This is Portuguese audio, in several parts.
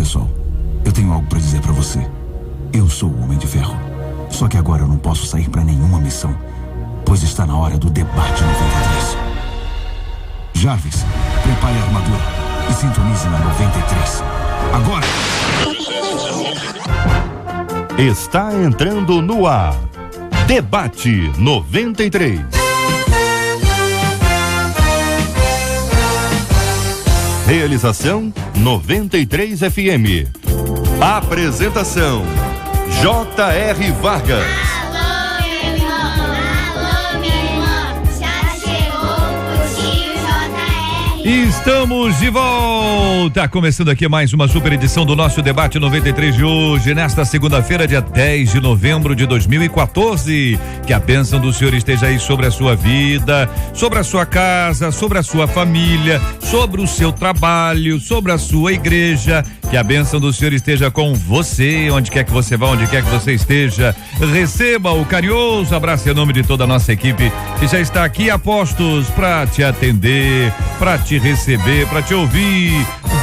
pessoal. Eu tenho algo pra dizer pra você. Eu sou o Homem de Ferro. Só que agora eu não posso sair pra nenhuma missão, pois está na hora do debate 93. Jarvis, prepare a armadura e sintonize na 93. Agora! Está entrando no ar. Debate 93. Realização 93 FM. Apresentação J.R. Vargas. Alô, meu irmão, alô, minha irmã, já chegou o tio J.R. Estamos de volta, começando aqui mais uma super edição do nosso Debate 93 de hoje, nesta segunda-feira, dia 10 de novembro de 2014. Que a bênção do Senhor esteja aí sobre a sua vida, sobre a sua casa, sobre a sua família, sobre o seu trabalho, sobre a sua igreja. Que a bênção do Senhor esteja com você, onde quer que você vá, onde quer que você esteja. Receba o carinhoso abraço em nome de toda a nossa equipe que já está aqui a postos para te atender, para te receber, para te ouvir.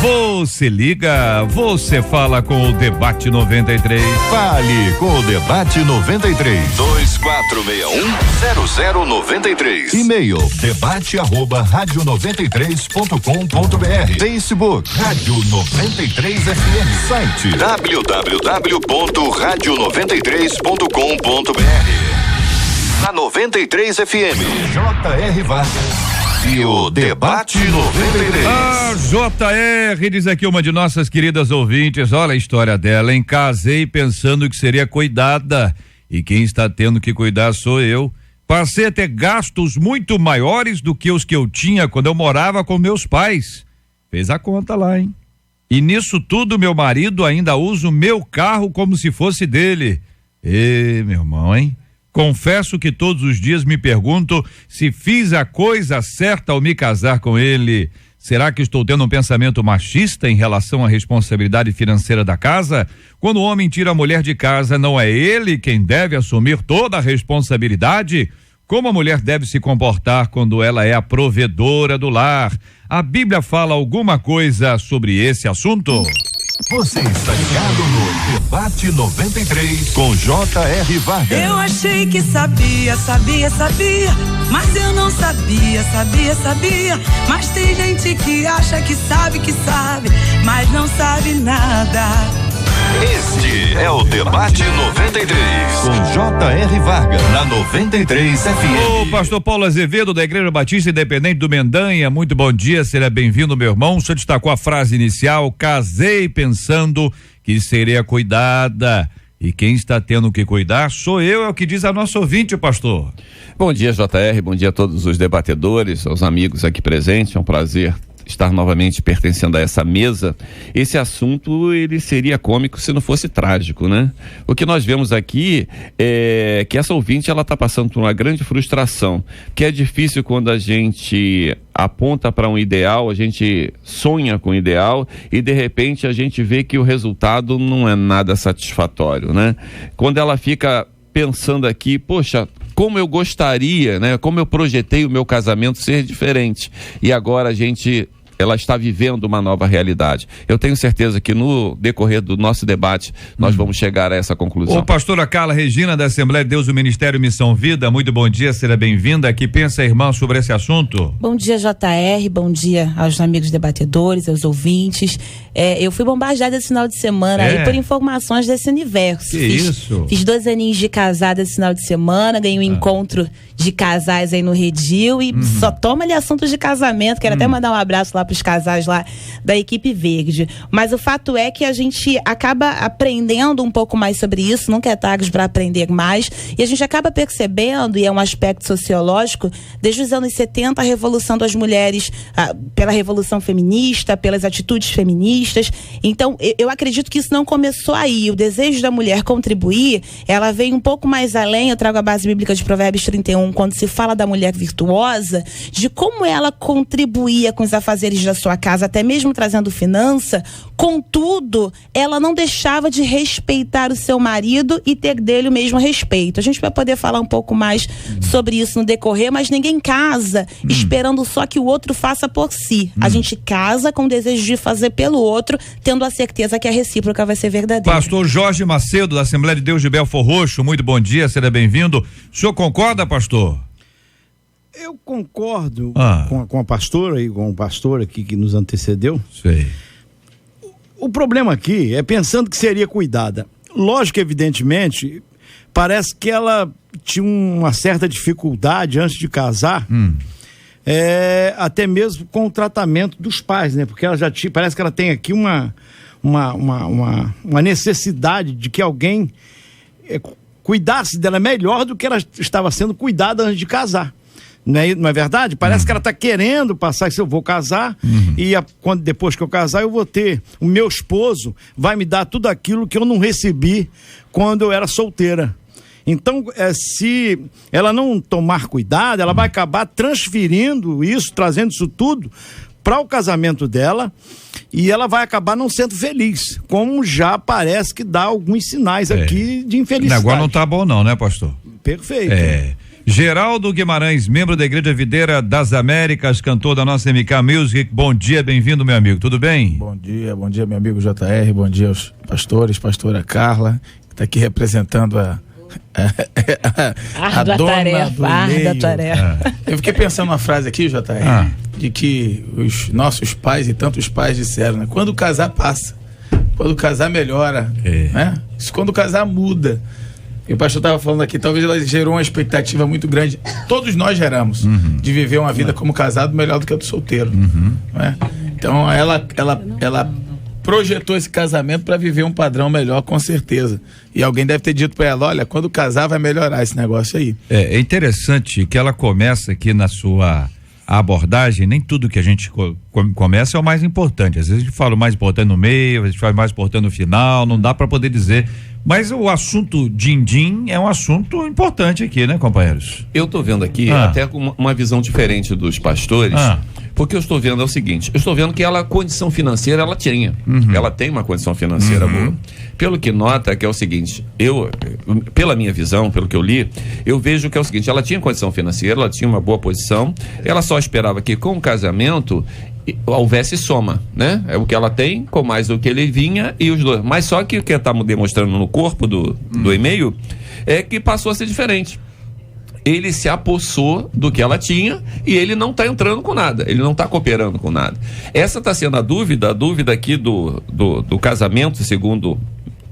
Você liga, você fala com o Debate 93. Fale com o Debate 93. 2461-0093. E-mail debate@radio93.com.br. Facebook Rádio 93 FM. Site www.radio93.com.br. Na 93 FM, J.R. Vargas. E o Debate 93. A J.R. diz aqui uma de nossas queridas ouvintes, olha a história dela, hein? Casei pensando que seria cuidada e quem está tendo que cuidar sou eu. Passei a ter gastos muito maiores do que os que eu tinha quando eu morava com meus pais. Fez a conta lá, hein? E nisso tudo meu marido ainda usa o meu carro como se fosse dele. Meu irmão, hein? Confesso que todos os dias me pergunto se fiz a coisa certa ao me casar com ele. Será que estou tendo um pensamento machista em relação à responsabilidade financeira da casa? Quando o homem tira a mulher de casa, não é ele quem deve assumir toda a responsabilidade? Como a mulher deve se comportar quando ela é a provedora do lar? A Bíblia fala alguma coisa sobre esse assunto? Você está ligado no Debate 93 com J.R. Vargas. Eu achei que sabia, mas eu não sabia. Mas tem gente que acha que sabe, mas não sabe nada. Este é o Debate 93 com J.R. Vargas na 93 FM. O pastor Paulo Azevedo da Igreja Batista Independente do Mendanha, muito bom dia, seja bem-vindo, meu irmão. O senhor destacou a frase inicial, casei pensando que seria cuidada e quem está tendo que cuidar sou eu, é o que diz a nossa ouvinte, pastor. Bom dia, J.R., bom dia a todos os debatedores, aos amigos aqui presentes, é um prazer estar novamente pertencendo a essa mesa. Esse assunto, ele seria cômico se não fosse trágico, né? O que nós vemos aqui é que essa ouvinte, ela está passando por uma grande frustração, que é difícil quando a gente aponta para um ideal, a gente sonha com o ideal e de repente a gente vê que o resultado não é nada satisfatório, né? Quando ela fica pensando aqui, poxa, como eu gostaria, né? Como eu projetei o meu casamento ser diferente. E agora ela está vivendo uma nova realidade. Eu tenho certeza que no decorrer do nosso debate nós vamos chegar a essa conclusão. Ô, pastora Carla Regina da Assembleia de Deus do Ministério Missão Vida, muito bom dia, seja bem-vinda. Que pensa, irmã, sobre esse assunto? Bom dia, J.R., bom dia aos amigos debatedores, aos ouvintes. Eu fui bombardeada esse final de semana aí por informações desse universo. Isso? Fiz 2 aninhos de casada esse final de semana, ganhei um encontro de casais aí no Redil e só toma ali assuntos de casamento. Quero até mandar um abraço lá pros casais lá da equipe verde. Mas o fato é que a gente acaba aprendendo um pouco mais sobre isso, nunca é tarde para aprender mais, e a gente acaba percebendo, e é um aspecto sociológico, desde os anos 70, a revolução das mulheres, pela revolução feminista, pelas atitudes feministas. Então, eu acredito que isso não começou aí. O desejo da mulher contribuir, ela vem um pouco mais além. Eu trago a base bíblica de Provérbios 31, quando se fala da mulher virtuosa, de como ela contribuía com os afazeres afazeres da sua casa, até mesmo trazendo finança, contudo, ela não deixava de respeitar o seu marido e ter dele o mesmo respeito. A gente vai poder falar um pouco mais sobre isso no decorrer, mas ninguém casa esperando só que o outro faça por si. A gente casa com o desejo de fazer pelo outro, tendo a certeza que a recíproca vai ser verdadeira. Pastor Jorge Macedo, da Assembleia de Deus de Belfor Roxo, muito bom dia, seja bem-vindo. O senhor concorda, pastor? Eu concordo com a pastora e com o pastor aqui que nos antecedeu. Sei. O problema aqui é pensando que seria cuidada. Lógico, evidentemente, parece que ela tinha uma certa dificuldade antes de casar, até mesmo com o tratamento dos pais, né? Porque ela já tinha, parece que ela tem aqui uma necessidade de que alguém cuidasse dela melhor do que ela estava sendo cuidada antes de casar. Não é verdade? Parece que ela está querendo passar, que se eu vou casar, e depois que eu casar eu vou ter, o meu esposo vai me dar tudo aquilo que eu não recebi quando eu era solteira. Então, se ela não tomar cuidado, ela vai acabar transferindo isso, trazendo isso tudo para o casamento dela, e ela vai acabar não sendo feliz, como já parece que dá alguns sinais aqui de infelicidade. Agora não tá bom não, né, pastor? Perfeito. Geraldo Guimarães, membro da Igreja Videira das Américas, cantor da nossa MK Music. Bom dia, bem-vindo, meu amigo, tudo bem? Bom dia, meu amigo JR, bom dia aos pastores, pastora Carla, que está aqui representando a dona do e-mail. Eu fiquei pensando uma frase aqui, JR, de que os nossos pais e tantos pais disseram, né? Quando casar passa, quando casar melhora, né? Quando casar muda. E o pastor estava falando aqui, talvez ela gerou uma expectativa muito grande, todos nós geramos, de viver uma vida como casado melhor do que a do solteiro, né? Então ela projetou esse casamento para viver um padrão melhor, com certeza. E alguém deve ter dito para ela, olha, quando casar vai melhorar esse negócio aí. É interessante que ela começa aqui na sua abordagem, nem tudo que a gente começa é o mais importante. Às vezes a gente fala o mais importante no meio, a gente fala o mais importante no final, não dá para poder dizer. Mas o assunto din-din é um assunto importante aqui, né, companheiros? Eu tô vendo aqui até com uma visão diferente dos pastores, porque eu estou vendo é o seguinte, eu estou vendo que ela, condição financeira, ela tinha. Ela tem uma condição financeira boa. Pelo que nota, que é o seguinte, pela minha visão, pelo que eu li, eu vejo que é o seguinte, ela tinha condição financeira, ela tinha uma boa posição, ela só esperava que com o casamento houvesse soma, né? É o que ela tem, com mais do que ele vinha e os dois. Mas só que o que está demonstrando no corpo do e-mail é que passou a ser diferente. Ele se apossou do que ela tinha e ele não está entrando com nada, ele não está cooperando com nada. Essa está sendo a dúvida aqui do casamento, segundo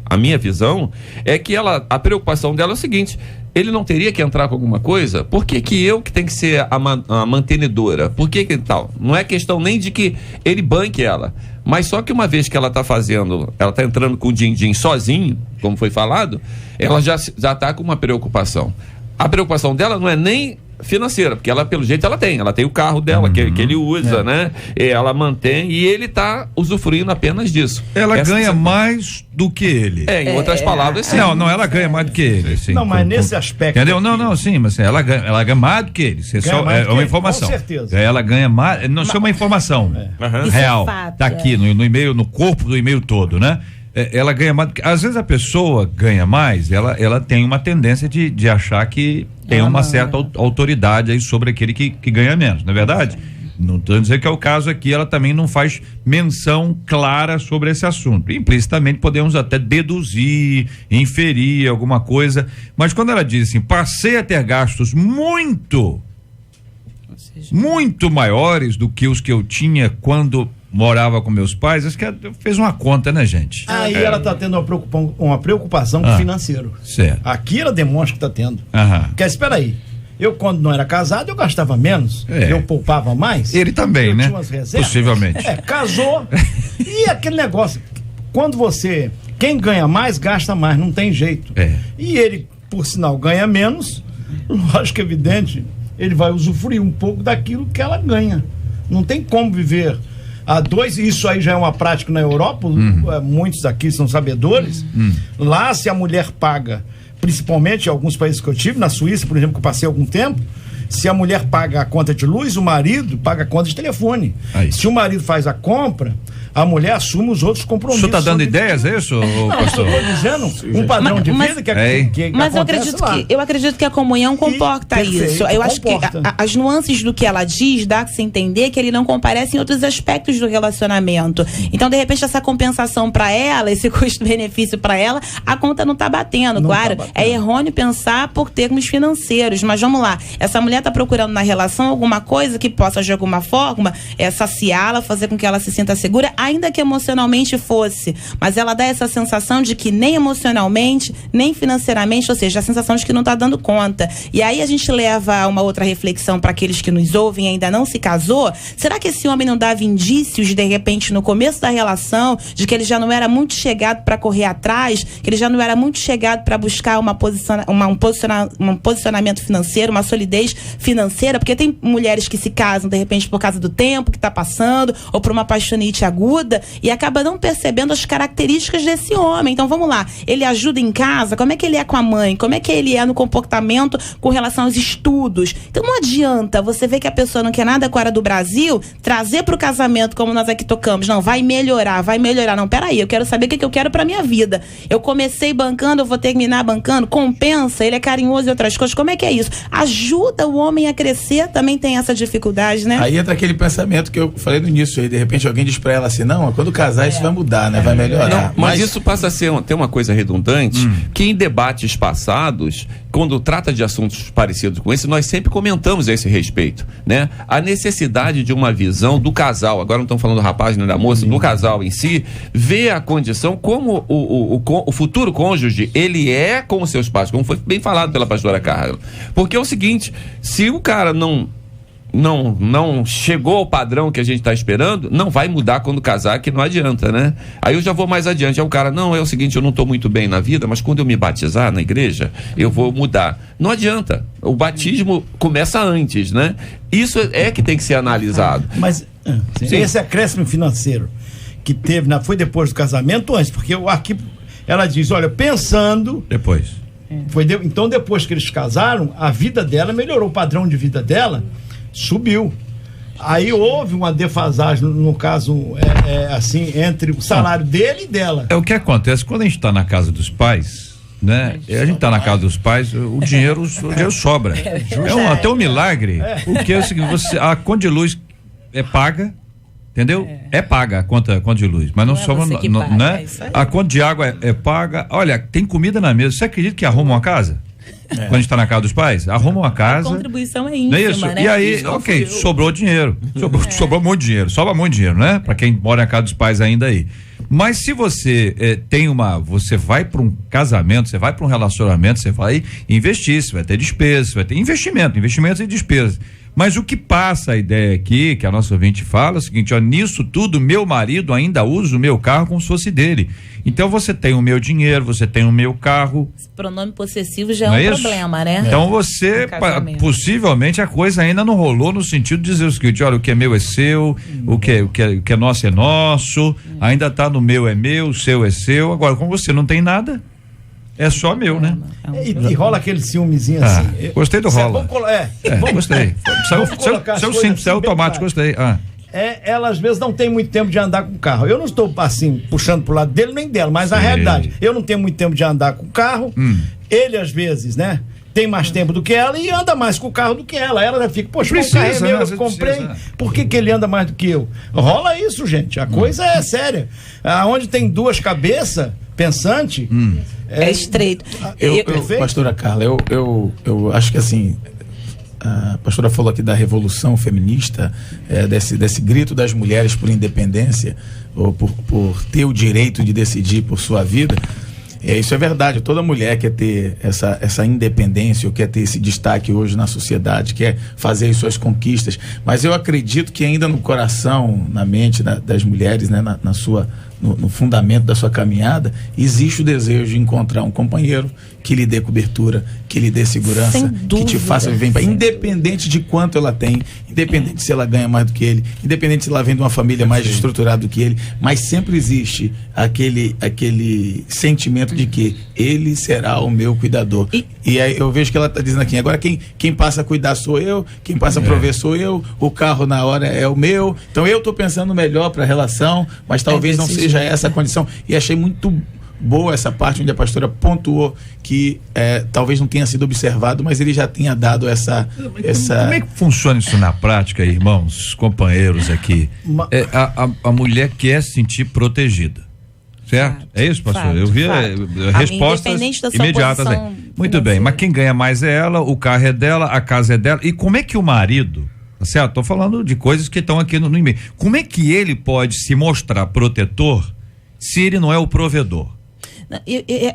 a minha visão, é que a preocupação dela é o seguinte: ele não teria que entrar com alguma coisa? Por que eu que tenho que ser a mantenedora? Por que tal? Não é questão nem de que ele banque ela, mas só que uma vez que ela está entrando com o din-din sozinho, como foi falado, ela já está com uma preocupação. A preocupação dela não é nem financeira, porque ela, pelo jeito, ela tem o carro dela, que ele usa, né? Ela mantém e ele está usufruindo apenas disso. Ela ganha mais do que ele. Em outras palavras, sim. Não, ela ganha mais do que ele. Sim, não, mas nesse aspecto. Entendeu? Não, sim, mas ela ganha mais do que ele. É uma informação. Com certeza. Ela ganha mais, não é uma informação real. Tá aqui no e-mail, no corpo do e-mail todo, né? Ela ganha mais, às vezes a pessoa ganha mais, ela tem uma tendência de achar que tem uma certa autoridade aí sobre aquele que ganha menos, não é verdade? Não estou dizendo que é o caso aqui, ela também não faz menção clara sobre esse assunto. Implicitamente podemos até deduzir, inferir alguma coisa, mas quando ela diz assim, passei a ter gastos muito maiores do que os que eu tinha quando morava com meus pais, acho que fez uma conta, né, gente? Aí ela está tendo uma preocupação com o financeiro. Certo. Aqui ela demonstra que está tendo. Porque, espera aí, eu quando não era casado, eu gastava menos, eu poupava mais. Ele também, né? Tinha umas reservas. Possivelmente. Casou, e aquele negócio, quem ganha mais, gasta mais, não tem jeito. E ele, por sinal, ganha menos, lógico, evidente, ele vai usufruir um pouco daquilo que ela ganha. Não tem como viver a dois, isso aí já é uma prática na Europa, muitos aqui são sabedores. Lá, se a mulher paga, principalmente em alguns países que eu tive, na Suíça, por exemplo, que eu passei algum tempo, Se a mulher paga a conta de luz, o marido paga a conta de telefone. Se o marido faz a compra, a mulher assume os outros compromissos. O senhor está dando ideias, é isso, pastor? Eu estou dizendo um padrão de vida que mas eu acredito que a comunhão comporta isso. Eu acho que as nuances do que ela diz dá a se entender que ele não comparece em outros aspectos do relacionamento. Então, de repente, essa compensação para ela, esse custo-benefício para ela, a conta não está batendo. Não claro, tá batendo. É errôneo pensar por termos financeiros, mas vamos lá. Essa mulher está procurando na relação alguma coisa que possa, de alguma forma, saciá-la, fazer com que ela se sinta segura, ainda que emocionalmente fosse, mas ela dá essa sensação de que nem emocionalmente, nem financeiramente, ou seja, a sensação de que não está dando conta. E aí a gente leva a uma outra reflexão para aqueles que nos ouvem e ainda não se casou. Será que esse homem não dava indícios, de repente, no começo da relação, de que ele já não era muito chegado para correr atrás, que ele já não era muito chegado para buscar um posicionamento financeiro, uma solidez financeira? Porque tem mulheres que se casam, de repente, por causa do tempo que está passando, ou por uma paixonite aguda, e acaba não percebendo as características desse homem. Então vamos lá, ele ajuda em casa, como é que ele é com a mãe, como é que ele é no comportamento com relação aos estudos. Então não adianta você ver que a pessoa não quer nada com a área do Brasil, trazer para o casamento, como nós aqui tocamos, não, vai melhorar, não, peraí, eu quero saber o que eu quero para minha vida. Eu comecei bancando, eu vou terminar bancando, compensa, ele é carinhoso e outras coisas, como é que é isso? Ajuda o homem a crescer, também tem essa dificuldade, né? Aí entra aquele pensamento que eu falei no início aí, de repente alguém diz pra ela assim, não, quando casar isso vai mudar, né? Vai melhorar. Não, mas isso passa a ser ter uma coisa redundante, que em debates passados, quando trata de assuntos parecidos com esse, nós sempre comentamos a esse respeito, né? A necessidade de uma visão do casal, agora não estamos falando do rapaz nem da moça, do casal em si, ver a condição como o futuro cônjuge, ele é com os seus pais, como foi bem falado pela pastora Carla. Porque é o seguinte, se o cara não chegou ao padrão que a gente está esperando, não vai mudar quando casar, que não adianta, né? Aí eu já vou mais adiante, o cara, não, é o seguinte, eu não estou muito bem na vida, mas quando eu me batizar na igreja, eu vou mudar. Não adianta, o batismo começa antes, né? Isso é que tem que ser analisado. Mas esse acréscimo financeiro que teve, foi depois do casamento ou antes? Porque aqui ela diz, olha, pensando... Depois. Então depois que eles casaram, a vida dela melhorou, o padrão de vida dela subiu. Aí houve uma defasagem, no caso, assim, entre o salário dele e dela. É o que acontece quando a gente está na casa dos pais, né? A gente está na casa dos pais, o dinheiro sobra. Até um milagre. Porque é o seguinte, a conta de luz é paga, entendeu? É paga a conta de luz, mas não só, né? A conta de água é paga. Olha, tem comida na mesa. Você acredita que arruma uma casa? Quando a gente está na casa dos pais, arruma uma casa. A contribuição é ínfima, não é isso? né? E aí, sobrou dinheiro. Sobrou muito dinheiro. Sobra muito dinheiro, né? Para quem mora na casa dos pais ainda aí. Mas se você você vai para um casamento, você vai para um relacionamento, você vai investir, você vai ter despesas, você vai ter investimentos e despesas. Mas o que passa a ideia aqui, que a nossa ouvinte fala, é o seguinte, nisso tudo, meu marido ainda usa o meu carro como se fosse dele. Então você tem o meu dinheiro, você tem o meu carro. Esse pronome possessivo já é um problema, né? Então você, possivelmente a coisa ainda não rolou no sentido de dizer o seguinte, olha, o que é meu é seu, o que é nosso é nosso, ainda tá no meu é meu, o seu é seu. Agora, como você não tem nada, é só meu, né? E rola aquele ciúmezinho assim. Gostei do rola. Gostei. Saiu simples, saiu automático, gostei. Ela às vezes não tem muito tempo de andar com o carro. Eu não estou assim, puxando pro lado dele nem dela, mas a realidade, eu não tenho muito tempo de andar com o carro. Ele às vezes, né? Tem mais tempo do que ela e anda mais com o carro do que ela. Ela já fica, poxa, o carro é meu, eu comprei. Por que ele anda mais do que eu? Rola isso, gente. A coisa é séria. Onde tem duas cabeças pensante, é estreito. Pastora Carla, eu acho que assim, a pastora falou aqui da revolução feminista, desse grito das mulheres por independência, ou por ter o direito de decidir por sua vida. Isso é verdade, toda mulher quer ter essa independência, ou quer ter esse destaque hoje na sociedade, quer fazer as suas conquistas, mas eu acredito que ainda no coração, na mente das mulheres, né, na no fundamento da sua caminhada, existe o desejo de encontrar um companheiro que lhe dê cobertura, que lhe dê segurança, que te faça viver em paz, independente de quanto ela tem, independente se ela ganha mais do que ele, independente se ela vem de uma família mais estruturada do que ele, mas sempre existe aquele sentimento de que ele será o meu cuidador. E aí eu vejo que ela está dizendo aqui, agora quem passa a cuidar sou eu, quem passa a prover sou eu, o carro na hora é o meu, então eu estou pensando melhor para a relação, mas talvez não seja essa a condição. E achei muito boa essa parte onde a pastora pontuou que talvez não tenha sido observado, mas ele já tinha dado essa... Como é que funciona isso na prática, irmãos, companheiros aqui? A mulher quer se sentir protegida, certo? É isso, pastor? Eu vi respostas imediatas aí. Muito bem, mas quem ganha mais é ela, o carro é dela, a casa é dela. E como é que o marido, certo? Tô falando de coisas que estão aqui no e-mail. Como é que ele pode se mostrar protetor se ele não é o provedor?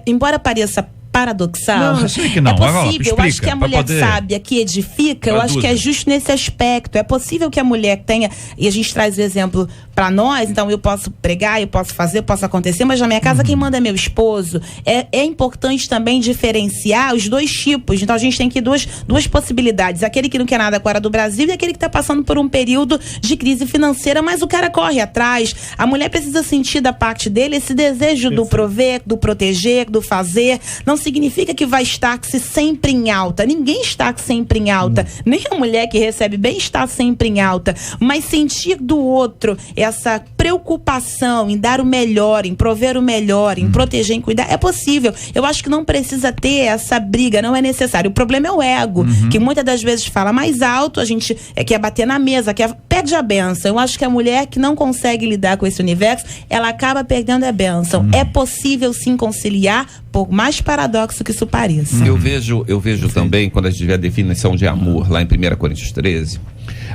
Embora pareça paradoxal, não, eu sei que não. É possível, explica, eu acho que a mulher sábia que edifica, eu acho que é justo nesse aspecto. É possível que a mulher tenha, e a gente traz o exemplo para nós, então eu posso pregar, eu posso fazer, posso acontecer, mas na minha casa quem manda é meu esposo. É importante também diferenciar os dois tipos, então a gente tem aqui duas possibilidades, aquele que não quer nada fora do Brasil e aquele que está passando por um período de crise financeira, mas o cara corre atrás. A mulher precisa sentir da parte dele esse desejo do prover, do proteger, do fazer. Não significa que vai estar sempre em alta. Ninguém está sempre em alta. Nem a mulher que recebe bem está sempre em alta. Mas sentir do outro essa preocupação em dar o melhor, em prover o melhor, em proteger, em cuidar, é possível. Eu acho que não precisa ter essa briga, não é necessário. O problema é o ego, que muitas das vezes fala mais alto, a gente quer bater na mesa, pede a bênção. Eu acho que a mulher que não consegue lidar com esse universo, ela acaba perdendo a bênção. É possível sim conciliar, por mais paradoxo que isso pareça. Eu vejo também, quando a gente vê a definição de amor lá em 1 Coríntios 13,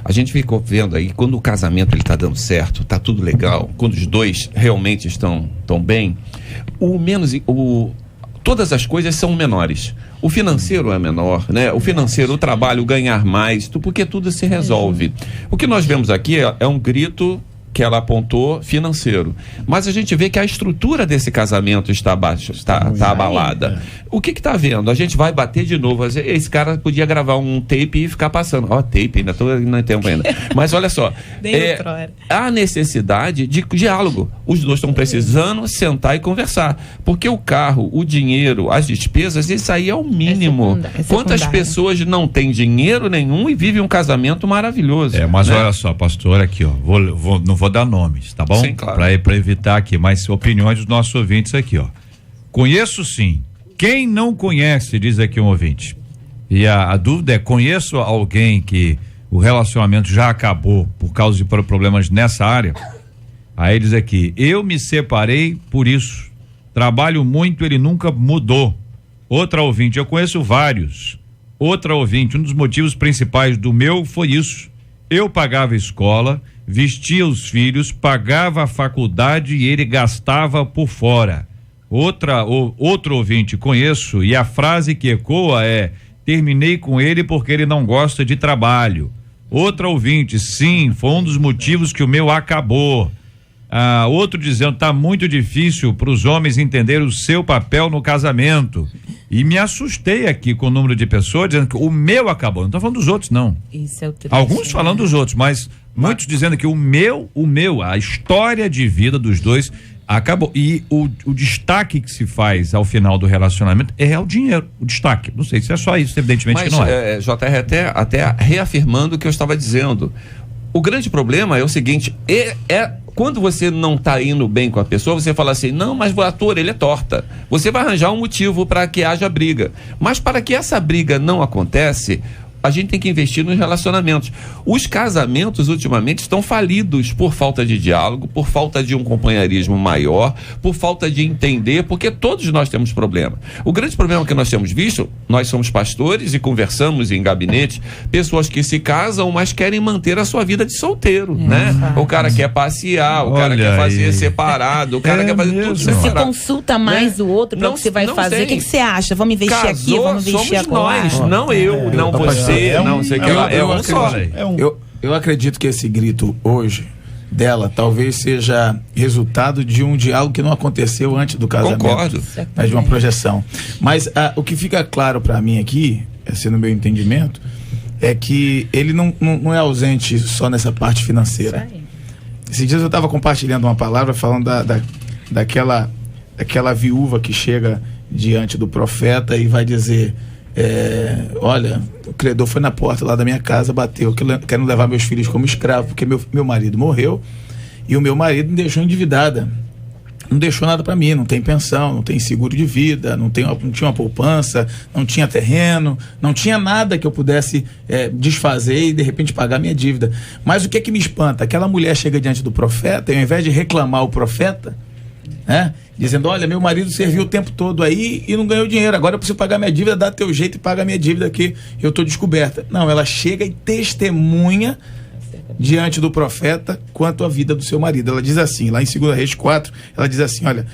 a gente ficou vendo aí, quando o casamento ele tá dando certo, tá tudo legal, quando os dois realmente estão bem, todas as coisas são menores. O financeiro é menor, né? O financeiro, o trabalho, ganhar mais, porque tudo se resolve. O que nós vemos aqui é um grito que ela apontou financeiro, mas a gente vê que a estrutura desse casamento está abalada. O que está vendo? A gente vai bater de novo. Esse cara podia gravar um tape e ficar passando. Tape, ainda estou no tempo ainda. Mas olha só, há necessidade de diálogo. Os dois estão precisando sentar e conversar, porque o carro, o dinheiro, as despesas, isso aí é o mínimo. Quantas pessoas não têm dinheiro nenhum e vivem um casamento maravilhoso? Mas olha só, pastor, aqui, ó, não vou dar nomes, tá bom? Sim, claro. Para evitar aqui, mas opiniões dos nossos ouvintes aqui, ó. Conheço sim. Quem não conhece, diz aqui um ouvinte. E a dúvida é, conheço alguém que o relacionamento já acabou por causa de problemas nessa área? Aí diz aqui, eu me separei por isso. Trabalho muito, ele nunca mudou. Outra ouvinte, eu conheço vários. Outra ouvinte, um dos motivos principais do meu foi isso. Eu pagava escola, vestia os filhos, pagava a faculdade e ele gastava por fora. Outro ouvinte, conheço, e a frase que ecoa é: terminei com ele porque ele não gosta de trabalho. Outra ouvinte, sim, foi um dos motivos que o meu acabou. Outro dizendo, tá muito difícil para os homens entenderem o seu papel no casamento. E me assustei aqui com o número de pessoas dizendo que o meu acabou. Não tô falando dos outros, não. Isso é o triste. Alguns falando dos outros, mas muitos dizendo que o meu, a história de vida dos dois acabou. E o destaque que se faz ao final do relacionamento é o dinheiro, o destaque. Não sei se é só isso, evidentemente. Mas, que não é. JR, até reafirmando o que eu estava dizendo. O grande problema é o seguinte, quando você não está indo bem com a pessoa, você fala assim, não, mas o ator, ele é torta. Você vai arranjar um motivo para que haja briga. Mas para que essa briga não acontece, a gente tem que investir nos relacionamentos. Os casamentos, ultimamente, estão falidos por falta de diálogo, por falta de um companheirismo maior, por falta de entender, porque todos nós temos problema. O grande problema que nós temos visto, nós somos pastores e conversamos em gabinetes, pessoas que se casam, mas querem manter a sua vida de solteiro, né? O cara quer passear, o cara quer fazer separado, o cara quer fazer tudo separado. Você consulta mais o outro para o que você vai fazer. O que você acha? Vamos investir aqui, vamos investir acolá? Somos nós, não eu, não você. Eu acredito que esse grito hoje dela talvez seja resultado de um diálogo que não aconteceu antes do casamento. Concordo. Mas de uma projeção. Mas o que fica claro para mim aqui, assim, no meu entendimento, é que ele não é ausente só nessa parte financeira. Esses dias eu estava compartilhando uma palavra falando daquela viúva que chega diante do profeta e vai dizer: olha, o credor foi na porta lá da minha casa, bateu, quero levar meus filhos como escravo, porque meu marido morreu e o meu marido me deixou endividada, não deixou nada para mim, não tem pensão, não tem seguro de vida, não tinha uma poupança, não tinha terreno, não tinha nada que eu pudesse desfazer e de repente pagar minha dívida. Mas o que é que me espanta? Aquela mulher chega diante do profeta e ao invés de reclamar o profeta, dizendo: olha, meu marido serviu o tempo todo aí e não ganhou dinheiro, agora eu preciso pagar minha dívida, dá teu jeito e paga minha dívida que eu estou descoberta. Não, ela chega e testemunha diante do profeta quanto à vida do seu marido. Ela diz assim, lá em 2 Reis 4, ela diz assim: olha,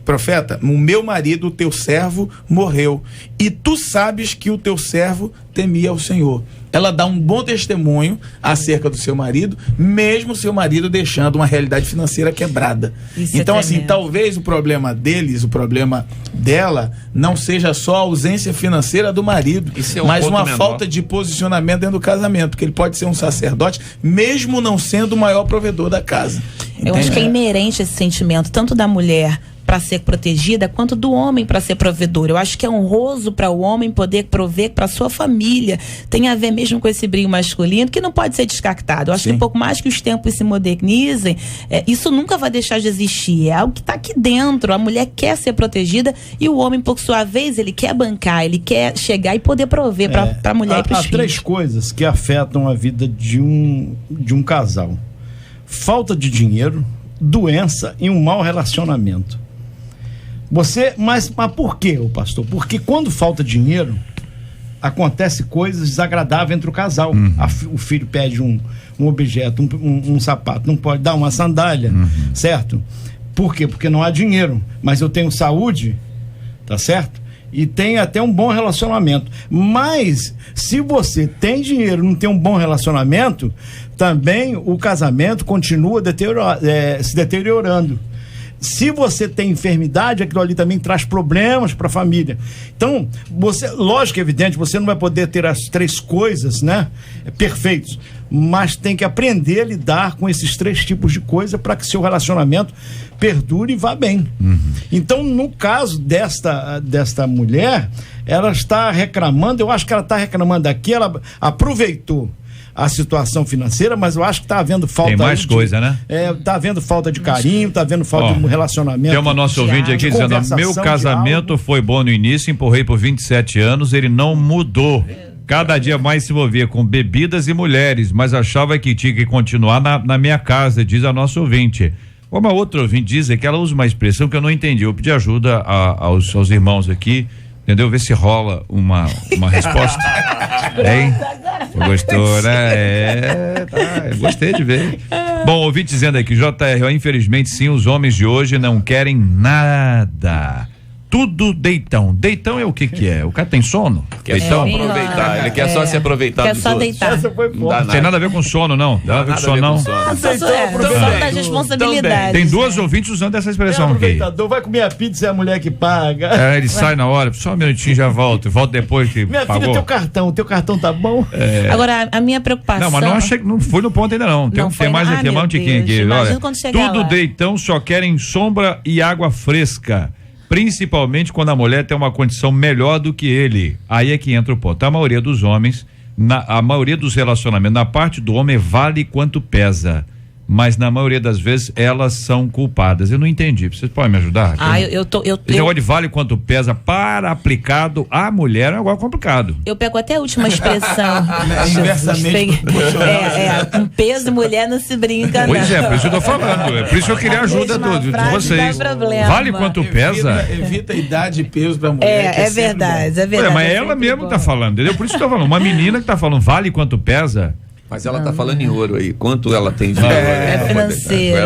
profeta, o meu marido, o teu servo, morreu, e tu sabes que o teu servo temia ao Senhor. Ela dá um bom testemunho acerca do seu marido, mesmo seu marido deixando uma realidade financeira quebrada. Então, assim, talvez o problema deles, o problema dela, não seja só a ausência financeira do marido, mas uma falta de posicionamento dentro do casamento, porque ele pode ser um sacerdote, mesmo não sendo o maior provedor da casa. Eu acho que é inerente esse sentimento, tanto da mulher para ser protegida, quanto do homem para ser provedor. Eu acho que é honroso para o homem poder prover para sua família. Tem a ver mesmo com esse brilho masculino, que não pode ser descartado. Eu acho que um pouco mais que os tempos se modernizem, isso nunca vai deixar de existir. É algo que está aqui dentro. A mulher quer ser protegida e o homem, por sua vez, ele quer bancar, ele quer chegar e poder prover para a mulher e para os filhos. Há 3 coisas que afetam a vida de um casal: falta de dinheiro, doença e um mau relacionamento. Mas por quê, pastor? Porque quando falta dinheiro, acontece coisas desagradáveis entre o casal. O filho pede um objeto, um sapato, não pode dar uma sandália, certo? Por quê? Porque não há dinheiro, mas eu tenho saúde, tá certo? E tem até um bom relacionamento. Mas se você tem dinheiro e não tem um bom relacionamento, também o casamento continua se deteriorando. Se você tem enfermidade, aquilo ali também traz problemas para a família. Então, lógico, evidente, você não vai poder ter as 3 coisas, perfeitos, mas tem que aprender a lidar com esses 3 tipos de coisa para que seu relacionamento perdure e vá bem. Então, no caso desta mulher, ela está reclamando, eu acho que ela está reclamando aqui, ela aproveitou a situação financeira, mas eu acho que está havendo falta. Tem mais coisa, né? Está havendo falta de carinho, está havendo falta de relacionamento. Tem uma nossa ouvinte aqui dizendo: meu casamento foi bom no início, empurrei por 27 anos, ele não mudou. Cada dia mais se envolvia com bebidas e mulheres, mas achava que tinha que continuar na minha casa, diz a nossa ouvinte. Uma outra ouvinte diz que ela usa uma expressão que eu não entendi. Eu pedi ajuda aos irmãos aqui, entendeu? Ver se rola uma resposta. Hein? Gostou, né? Eu gostei de ver. Bom, ouvi dizendo aqui, JR, infelizmente sim, os homens de hoje não querem nada. Tudo deitão. Deitão é o que é? O cara tem sono? Quer só aproveitar, ele quer só se aproveitar dos outros. Deitar. Essa foi boa. Não tem nada a ver com sono, não. Não tem nada a ver com sono, não. Só das responsabilidades. Tem 2 ouvintes usando essa expressão aqui. Aproveitador, vai comer a pizza, é a mulher que paga. Ele sai na hora, só um minutinho, já volta depois que minha pagou. Filha, teu cartão tá bom? Agora, a minha preocupação... Não, mas não fui no ponto ainda não. Tem mais aqui, mais um tiquinho aqui. Olha, tudo deitão, só querem sombra e água fresca. Principalmente quando a mulher tem uma condição melhor do que ele. Aí é que entra o ponto. A maioria dos homens, a maioria dos relacionamentos, na parte do homem vale quanto pesa. Mas na maioria das vezes elas são culpadas. Eu não entendi. Vocês podem me ajudar? Esse negócio de vale quanto pesa para aplicado à mulher é algo complicado. Eu pego até a última expressão. Inversamente. Com peso mulher não se brinca, pois não. Por isso que eu tô falando. É por isso que eu queria a ajuda de vocês. Vale quanto pesa? Evita idade e peso pra mulher. É verdade. Mas ela mesmo tá falando, entendeu? Por isso que eu tô falando. Uma menina que tá falando vale quanto pesa. Mas ela tá falando em ouro aí. Quanto ela tem de financeiro,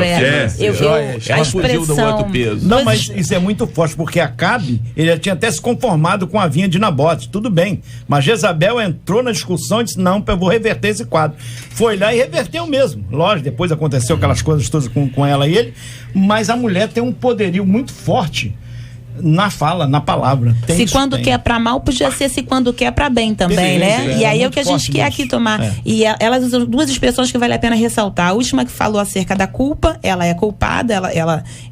Ela fugiu do outro peso. Não, mas isso é muito forte, porque Acabe, ele já tinha até se conformado com a vinha de Nabote, tudo bem. Mas Jezabel entrou na discussão e disse, não, eu vou reverter esse quadro. Foi lá e reverteu mesmo. Lógico, depois aconteceu aquelas coisas todas com ela e ele, mas a mulher tem um poderio muito forte na fala, na palavra. Se quando quer pra mal, podia ser se quando quer pra bem também, né? E aí é o que a gente quer aqui tomar. E elas usam duas expressões que vale a pena ressaltar. A última que falou acerca da culpa, ela é culpada,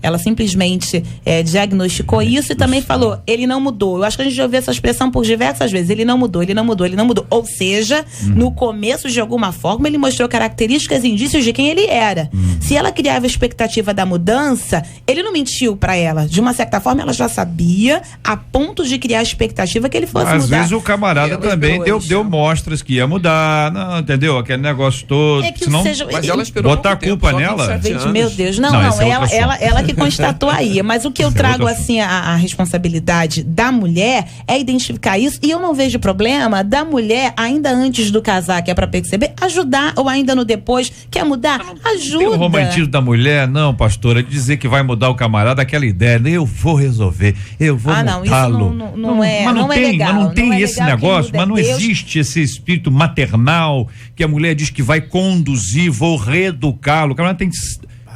ela simplesmente diagnosticou isso e também falou, ele não mudou. Eu acho que a gente já ouviu essa expressão por diversas vezes. Ele não mudou, ele não mudou, ele não mudou. Ou seja, no começo, de alguma forma, ele mostrou características e indícios de quem ele era. Se ela criava a expectativa da mudança, ele não mentiu pra ela. De uma certa forma, ela já sabia, a ponto de criar a expectativa que ele fosse mudar. Às vezes o camarada também deu mostras que ia mudar, não, entendeu? Aquele negócio todo. É que senão, mas ela esperou botar a culpa nela. Meu Deus, não, ela que constatou aí. Mas o que eu trago assim, a responsabilidade da mulher é identificar isso, e eu não vejo problema da mulher, ainda antes do casar, que é pra perceber, ajudar, ou ainda no depois, quer mudar, ajuda. Tem o romantismo da mulher, não, pastora, dizer que vai mudar o camarada, aquela ideia, eu vou resolver, eu vou mudá-lo. Não é legal. Mas não tem esse negócio, mas não Deus. existe esse espírito maternal que a mulher diz que vai conduzir, vou reeducá-lo. O camarada tem,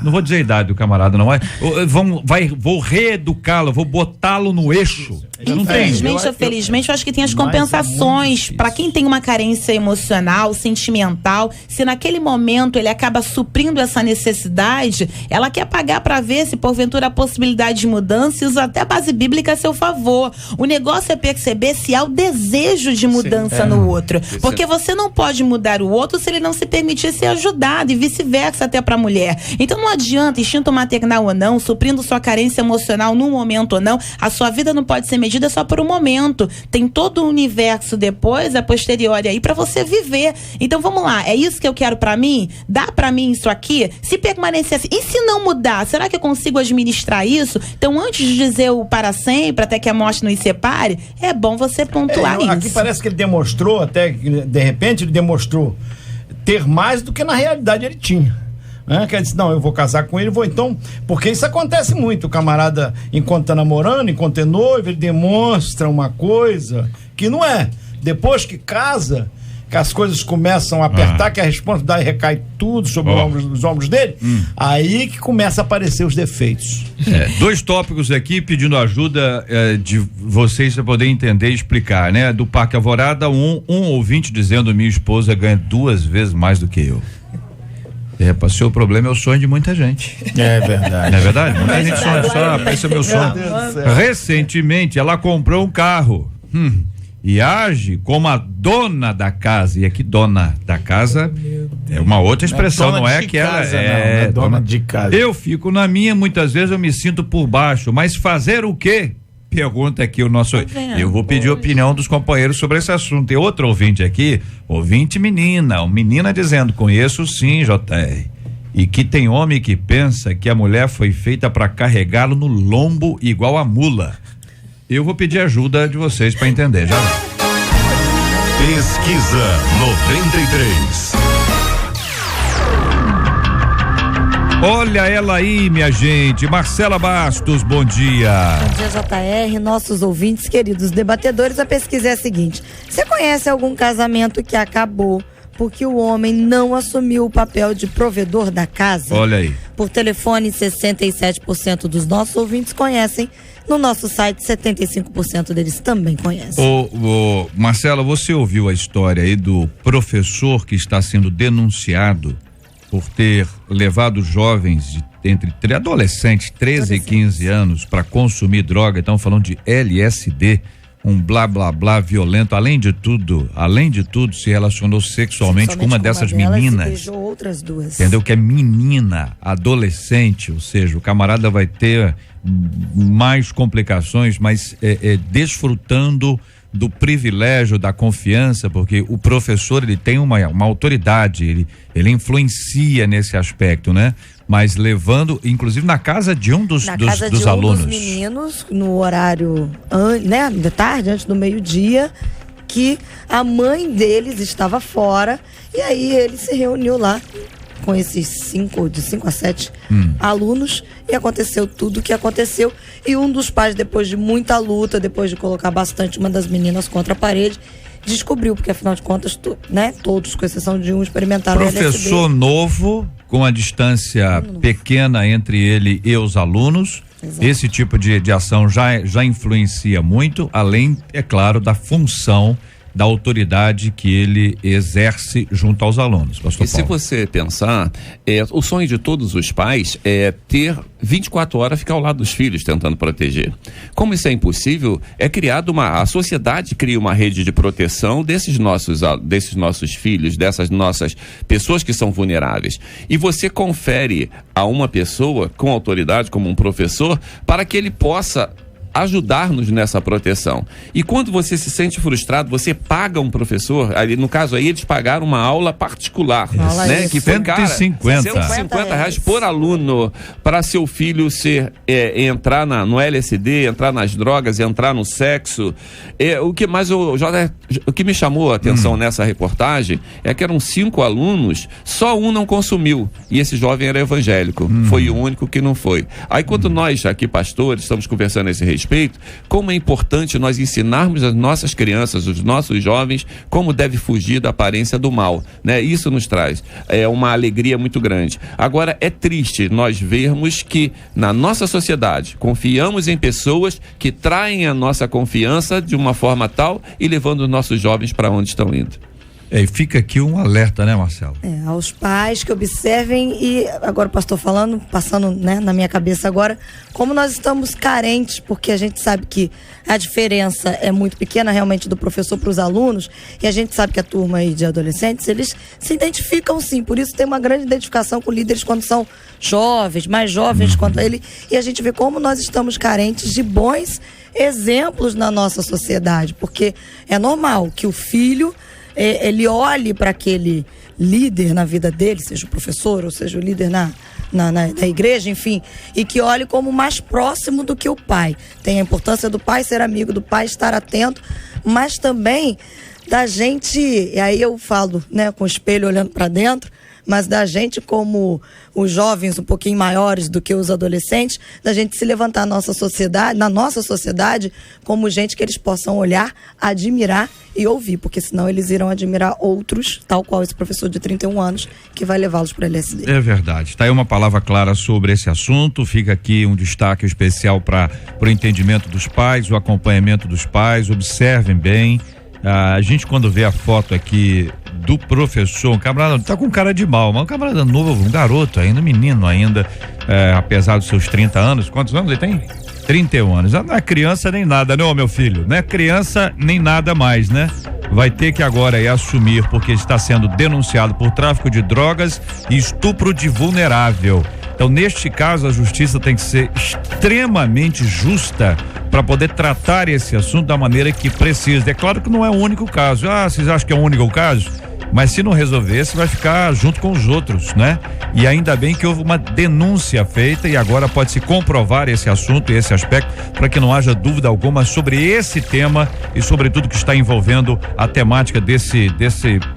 não vou dizer a idade do camarada, não é? Vou reeducá-lo, vou botá-lo no eixo. Infelizmente ou felizmente, eu acho que tem as compensações. Para quem tem uma carência emocional, sentimental, se naquele momento ele acaba suprindo essa necessidade, ela quer pagar para ver se porventura a possibilidade de mudança e usa até a base bíblica a seu favor. O negócio é perceber se há o desejo de mudança no outro. Porque você não pode mudar o outro se ele não se permitir ser ajudado, e vice-versa até para a mulher. Então não adianta, instinto maternal ou não, suprindo sua carência emocional num momento ou não, a sua vida não pode ser medida só por um momento. Tem todo o universo depois, a posteriori aí, pra você viver. Então vamos lá, é isso que eu quero pra mim? Dá pra mim isso aqui? Se permanecer assim, e se não mudar, será que eu consigo administrar isso? Então antes de dizer o para sempre, até que a morte nos separe, é bom você pontuar isso. Aqui parece que ele demonstrou, até de repente ele demonstrou ter mais do que na realidade ele tinha. Quer dizer, não, eu vou casar com ele, vou então, porque isso acontece muito, o camarada, enquanto tá namorando, enquanto é noivo, ele demonstra uma coisa que não é. Depois que casa, que as coisas começam a apertar, que a responsabilidade recai tudo sobre os ombros dele, aí que começa a aparecer os defeitos. Dois tópicos aqui pedindo ajuda de vocês para poder entender e explicar, né? Do Parque Alvorada, um ouvinte dizendo, minha esposa ganha 2 vezes mais do que eu. O seu problema é o sonho de muita gente. É verdade. Não é verdade? Muita gente sonha esse é meu sonho. Recentemente, ela comprou um carro e age como a dona da casa. E aqui, dona da casa é uma outra expressão, não é que ela é dona de casa. Eu fico na minha, muitas vezes eu me sinto por baixo, mas fazer o quê? Pergunta aqui o nosso. Eu vou pedir a opinião dos companheiros sobre esse assunto. Tem outro ouvinte aqui, ouvinte menina dizendo, conheço sim, JR. E que tem homem que pensa que a mulher foi feita para carregá-lo no lombo igual a mula. Eu vou pedir ajuda de vocês para entender, já. Pesquisa 93. Olha ela aí, minha gente. Marcela Bastos, bom dia. Bom dia, JR, nossos ouvintes queridos debatedores. A pesquisa é a seguinte: você conhece algum casamento que acabou porque o homem não assumiu o papel de provedor da casa? Olha aí. Por telefone, 67% dos nossos ouvintes conhecem. No nosso site, 75% deles também conhecem. Marcela, você ouviu a história aí do professor que está sendo denunciado por ter levado jovens entre adolescentes, 13 e 15 anos, para consumir droga? Estamos falando de LSD, um blá blá blá violento. Além de tudo, se relacionou sexualmente com uma dessas meninas. Beijou outras 2. Entendeu? Que é menina, adolescente, ou seja, o camarada vai ter mais complicações, mas desfrutando do privilégio, da confiança, porque o professor, ele tem uma autoridade, ele influencia nesse aspecto, né? Mas levando, inclusive na casa de um dos alunos. Dos meninos, no horário, né, de tarde, antes do meio-dia, que a mãe deles estava fora, e aí ele se reuniu lá com esses de 5 a 7 alunos, e aconteceu tudo o que aconteceu. E um dos pais, depois de muita luta, depois de colocar bastante uma das meninas contra a parede, descobriu, porque afinal de contas, todos, com exceção de um, experimentaram professor LSD. Novo, com a distância pequena entre ele e os alunos. Exato. Esse tipo de ação já influencia muito, além, é claro, da função da autoridade que ele exerce junto aos alunos. Pastor Paulo. Se você pensar, o sonho de todos os pais é ter 24 horas ficar ao lado dos filhos tentando proteger. Como isso é impossível, a sociedade cria uma rede de proteção desses nossos filhos, dessas nossas pessoas que são vulneráveis. E você confere a uma pessoa com autoridade, como um professor, para que ele possa ajudar-nos nessa proteção. E quando você se sente frustrado, você paga um professor, ali, no caso aí eles pagaram uma aula particular, né? Que foi, cara, 150 reais por aluno, para seu filho entrar no LSD, entrar nas drogas, entrar no sexo. O que me chamou a atenção nessa reportagem é que eram 5 alunos, só um não consumiu, e esse jovem era evangélico, foi o único que não foi. Aí quando nós aqui, pastores, estamos conversando a esse respeito, como é importante nós ensinarmos as nossas crianças, os nossos jovens, como deve fugir da aparência do mal, né? Isso nos traz uma alegria muito grande. Agora, é triste nós vermos que na nossa sociedade confiamos em pessoas que traem a nossa confiança de uma forma tal e levando os nossos jovens para onde estão indo. E fica aqui um alerta, né, Marcelo? Aos pais que observem, e agora o pastor passando, né, na minha cabeça agora, como nós estamos carentes, porque a gente sabe que a diferença é muito pequena realmente do professor para os alunos, e a gente sabe que a turma aí de adolescentes, eles se identificam sim, por isso tem uma grande identificação com líderes quando são jovens, mais jovens quanto a ele, e a gente vê como nós estamos carentes de bons exemplos na nossa sociedade, porque é normal que o filho ele olhe para aquele líder na vida dele, seja o professor ou seja o líder na igreja, enfim, e que olhe como mais próximo do que o pai. Tem a importância do pai ser amigo, do pai estar atento, mas também da gente, e aí eu falo, né, com o espelho olhando para dentro, mas da gente como os jovens um pouquinho maiores do que os adolescentes, da gente se levantar na nossa sociedade como gente que eles possam olhar, admirar e ouvir, porque senão eles irão admirar outros, tal qual esse professor de 31 anos que vai levá-los para a LSD. É verdade, está aí uma palavra clara sobre esse assunto, fica aqui um destaque especial para o entendimento dos pais, o acompanhamento dos pais, observem bem. A gente quando vê a foto aqui do professor, um camarada, tá com cara de mal, mas um camarada novo, um garoto ainda, menino ainda, apesar dos seus 30 anos, quantos anos ele tem? 31 anos, não é criança nem nada, não, meu filho, não é criança nem nada mais, né? Vai ter que agora assumir, porque está sendo denunciado por tráfico de drogas e estupro de vulnerável. Então, neste caso, a justiça tem que ser extremamente justa para poder tratar esse assunto da maneira que precisa. É claro que não é o único caso. Vocês acham que é o único caso? Mas se não resolver, você vai ficar junto com os outros, né? E ainda bem que houve uma denúncia feita e agora pode se comprovar esse assunto e esse aspecto para que não haja dúvida alguma sobre esse tema e sobre tudo que está envolvendo a temática desse,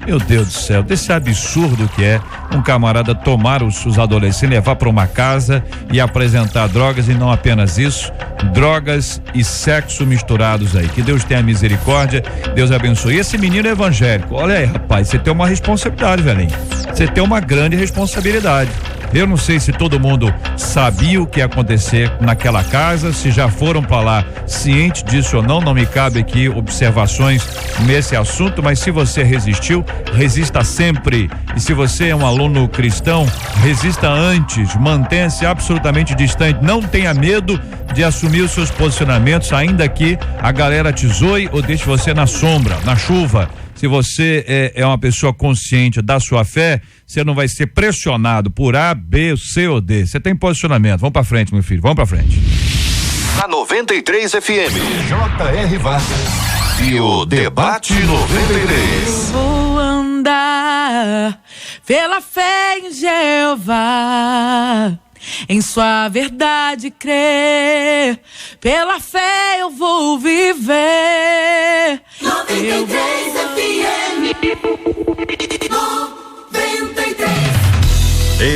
meu Deus do céu, desse absurdo que é um camarada tomar os adolescentes, levar para uma casa e apresentar drogas, e não apenas isso, drogas e sexo misturados aí. Que Deus tenha misericórdia, Deus abençoe. E esse menino evangélico, olha aí, rapaz, você tem uma responsabilidade, velhinho. Você tem uma grande responsabilidade. Eu não sei se todo mundo sabia o que ia acontecer naquela casa, se já foram para lá ciente disso ou não me cabe aqui observações nesse assunto, mas se você resistiu, resista sempre. E se você é um aluno cristão, resista antes, mantenha-se absolutamente distante, não tenha medo de assumir os seus posicionamentos, ainda que a galera te zoe ou deixe você na sombra, na chuva. Se você é uma pessoa consciente da sua fé, você não vai ser pressionado por A, B, C ou D. Você tem posicionamento. Vamos pra frente, meu filho. Vamos pra frente. Na 93 FM, J.R. Vargas e o Debate 93. Vou andar pela fé em Jeová, em sua verdade crer, pela fé eu vou viver. 93. Eu vou.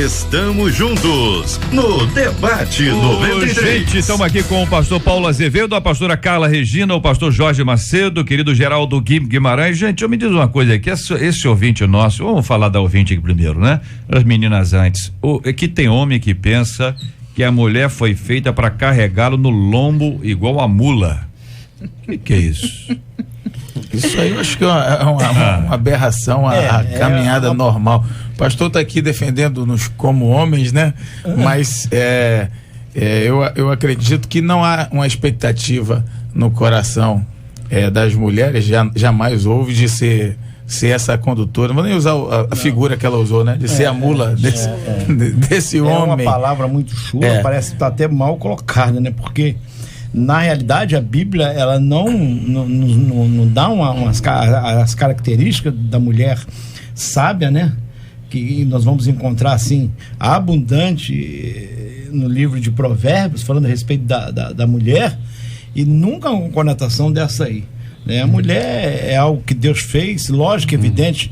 Estamos juntos no Debate 93. Gente, estamos aqui com o pastor Paulo Azevedo, a pastora Carla Regina, o pastor Jorge Macedo, querido Geraldo Guimarães. Gente, eu me diz uma coisa aqui, esse ouvinte nosso, vamos falar da ouvinte aqui primeiro, né? As meninas antes. Que tem homem que pensa que a mulher foi feita para carregá-lo no lombo igual a mula. Que é isso? Isso aí eu acho que é uma aberração, a caminhada normal. O pastor está aqui defendendo-nos como homens, né? Mas eu acredito que não há uma expectativa no coração das mulheres, jamais houve, de ser essa condutora. Não vou nem usar a figura que ela usou, né? De ser a mula desse homem. É uma palavra muito chula, parece que está até mal colocada, né? Porque na realidade a Bíblia ela não dá as características da mulher sábia, né? Que nós vamos encontrar assim abundante no livro de Provérbios, falando a respeito da mulher, e nunca uma conotação dessa aí, né? A mulher é algo que Deus fez, lógico, evidente,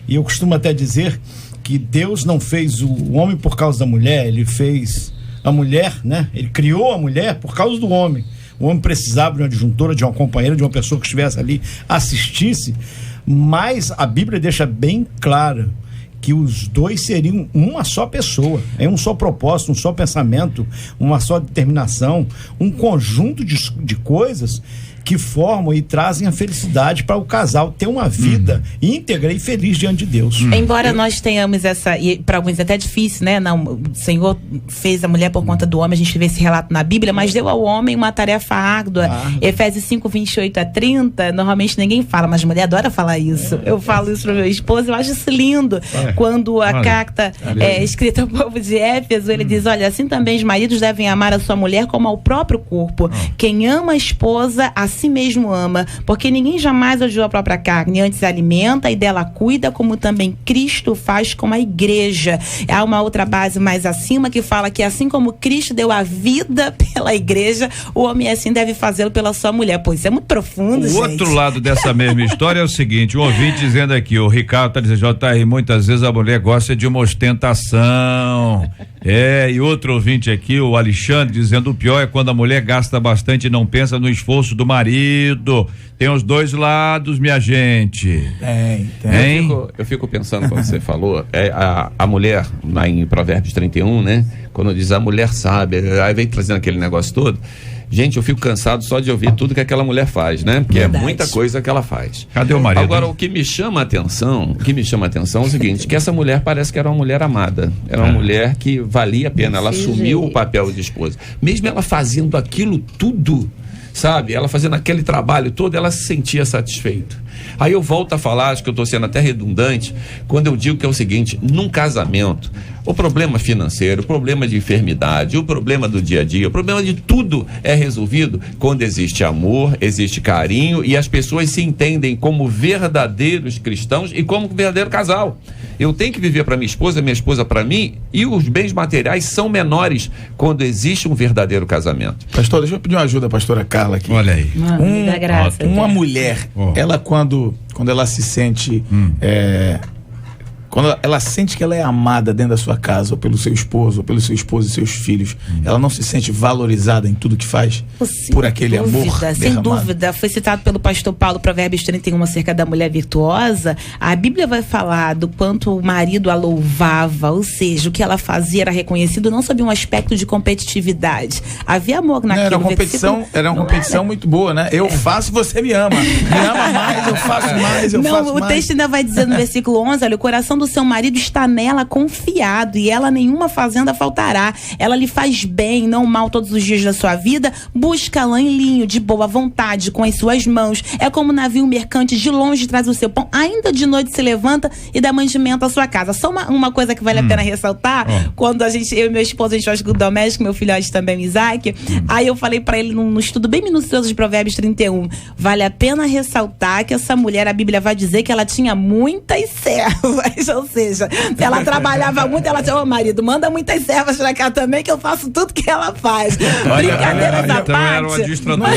e eu costumo até dizer que Deus não fez o homem por causa da mulher, ele fez a mulher, né? Ele criou a mulher por causa do homem. O homem precisava de uma adjuntora, de uma companheira, de uma pessoa que estivesse ali, assistisse, mas a Bíblia deixa bem claro que os dois seriam uma só pessoa, um só propósito, um só pensamento, uma só determinação, um conjunto de coisas que formam e trazem a felicidade para o casal ter uma vida íntegra e feliz diante de Deus. Embora nós tenhamos e para alguns é até difícil, né? Não, o Senhor fez a mulher por conta do homem, a gente vê esse relato na Bíblia, mas deu ao homem uma tarefa árdua. Efésios 5:28-30, normalmente ninguém fala, mas a mulher adora falar isso. Eu falo isso para meu esposo, eu acho isso lindo. Quando a carta é escrita ao povo de Éfeso, ele diz, olha, assim também os maridos devem amar a sua mulher como ao próprio corpo. Quem ama a esposa, a si mesmo ama, porque ninguém jamais odiou a própria carne, antes alimenta e dela cuida, como também Cristo faz com a igreja. Há uma outra base mais acima que fala que assim como Cristo deu a vida pela igreja, o homem assim deve fazê-lo pela sua mulher. Pô, isso é muito profundo, gente. O outro lado dessa mesma história é o seguinte, um ouvinte dizendo aqui, o Ricardo tá dizendo, JR, muitas vezes a mulher gosta de uma ostentação. E outro ouvinte aqui, o Alexandre, dizendo, o pior é quando a mulher gasta bastante e não pensa no esforço do marido. Tem os dois lados, minha gente. Eu fico pensando, quando você falou, a mulher, lá em Provérbios 31, né? Quando diz a mulher sábia, aí vem trazendo aquele negócio todo. Gente, eu fico cansado só de ouvir tudo que aquela mulher faz, né? Porque é muita coisa que ela faz. Cadê o marido? Agora, o que me chama a atenção é o seguinte, que essa mulher parece que era uma mulher amada. Era uma mulher que valia a pena. Ela assumiu o papel de esposa. Mesmo ela fazendo aquilo tudo, sabe? Ela fazendo aquele trabalho todo, ela se sentia satisfeita. Aí eu volto a falar, acho que eu estou sendo até redundante, quando eu digo que é o seguinte, num casamento, o problema financeiro, o problema de enfermidade, o problema do dia a dia, o problema de tudo é resolvido quando existe amor, existe carinho e as pessoas se entendem como verdadeiros cristãos e como verdadeiro casal. Eu tenho que viver para minha esposa para mim, e os bens materiais são menores quando existe um verdadeiro casamento. Pastor, deixa eu pedir uma ajuda, pastora Carla aqui. Olha aí. Uma mulher, ela quando ela se sente quando ela sente que ela é amada dentro da sua casa, ou pelo seu esposo, ou pelo seu esposo e seus filhos, ela não se sente valorizada em tudo que faz por aquele amor derramado? Sem dúvida, foi citado pelo pastor Paulo, Provérbios 31, acerca da mulher virtuosa. A Bíblia vai falar do quanto o marido a louvava, ou seja, o que ela fazia era reconhecido não sob um aspecto de competitividade. Havia amor naquilo. Era uma competição muito boa, né? Eu faço, você me ama. Me ama mais, eu faço mais, faço mais. O texto ainda vai dizer no versículo 11, olha, o coração do seu marido está nela confiado, e ela nenhuma fazenda faltará. Ela lhe faz bem, não mal, todos os dias da sua vida. Busca lã e linho de boa vontade com as suas mãos. É como um navio mercante, de longe traz o seu pão, ainda de noite se levanta e dá mantimento à sua casa. Só uma coisa que vale a pena ressaltar, quando eu e meu esposo, a gente faz culto doméstico, meu filho hoje também, Isaac, aí eu falei pra ele num estudo bem minucioso de Provérbios 31, vale a pena ressaltar que essa mulher, a Bíblia vai dizer que ela tinha muitas servas, Ou seja, ela trabalhava muito, ela disse, ô marido, manda muitas servas pra cá também, que eu faço tudo que ela faz. Brincadeiras à então era uma parte. distratora.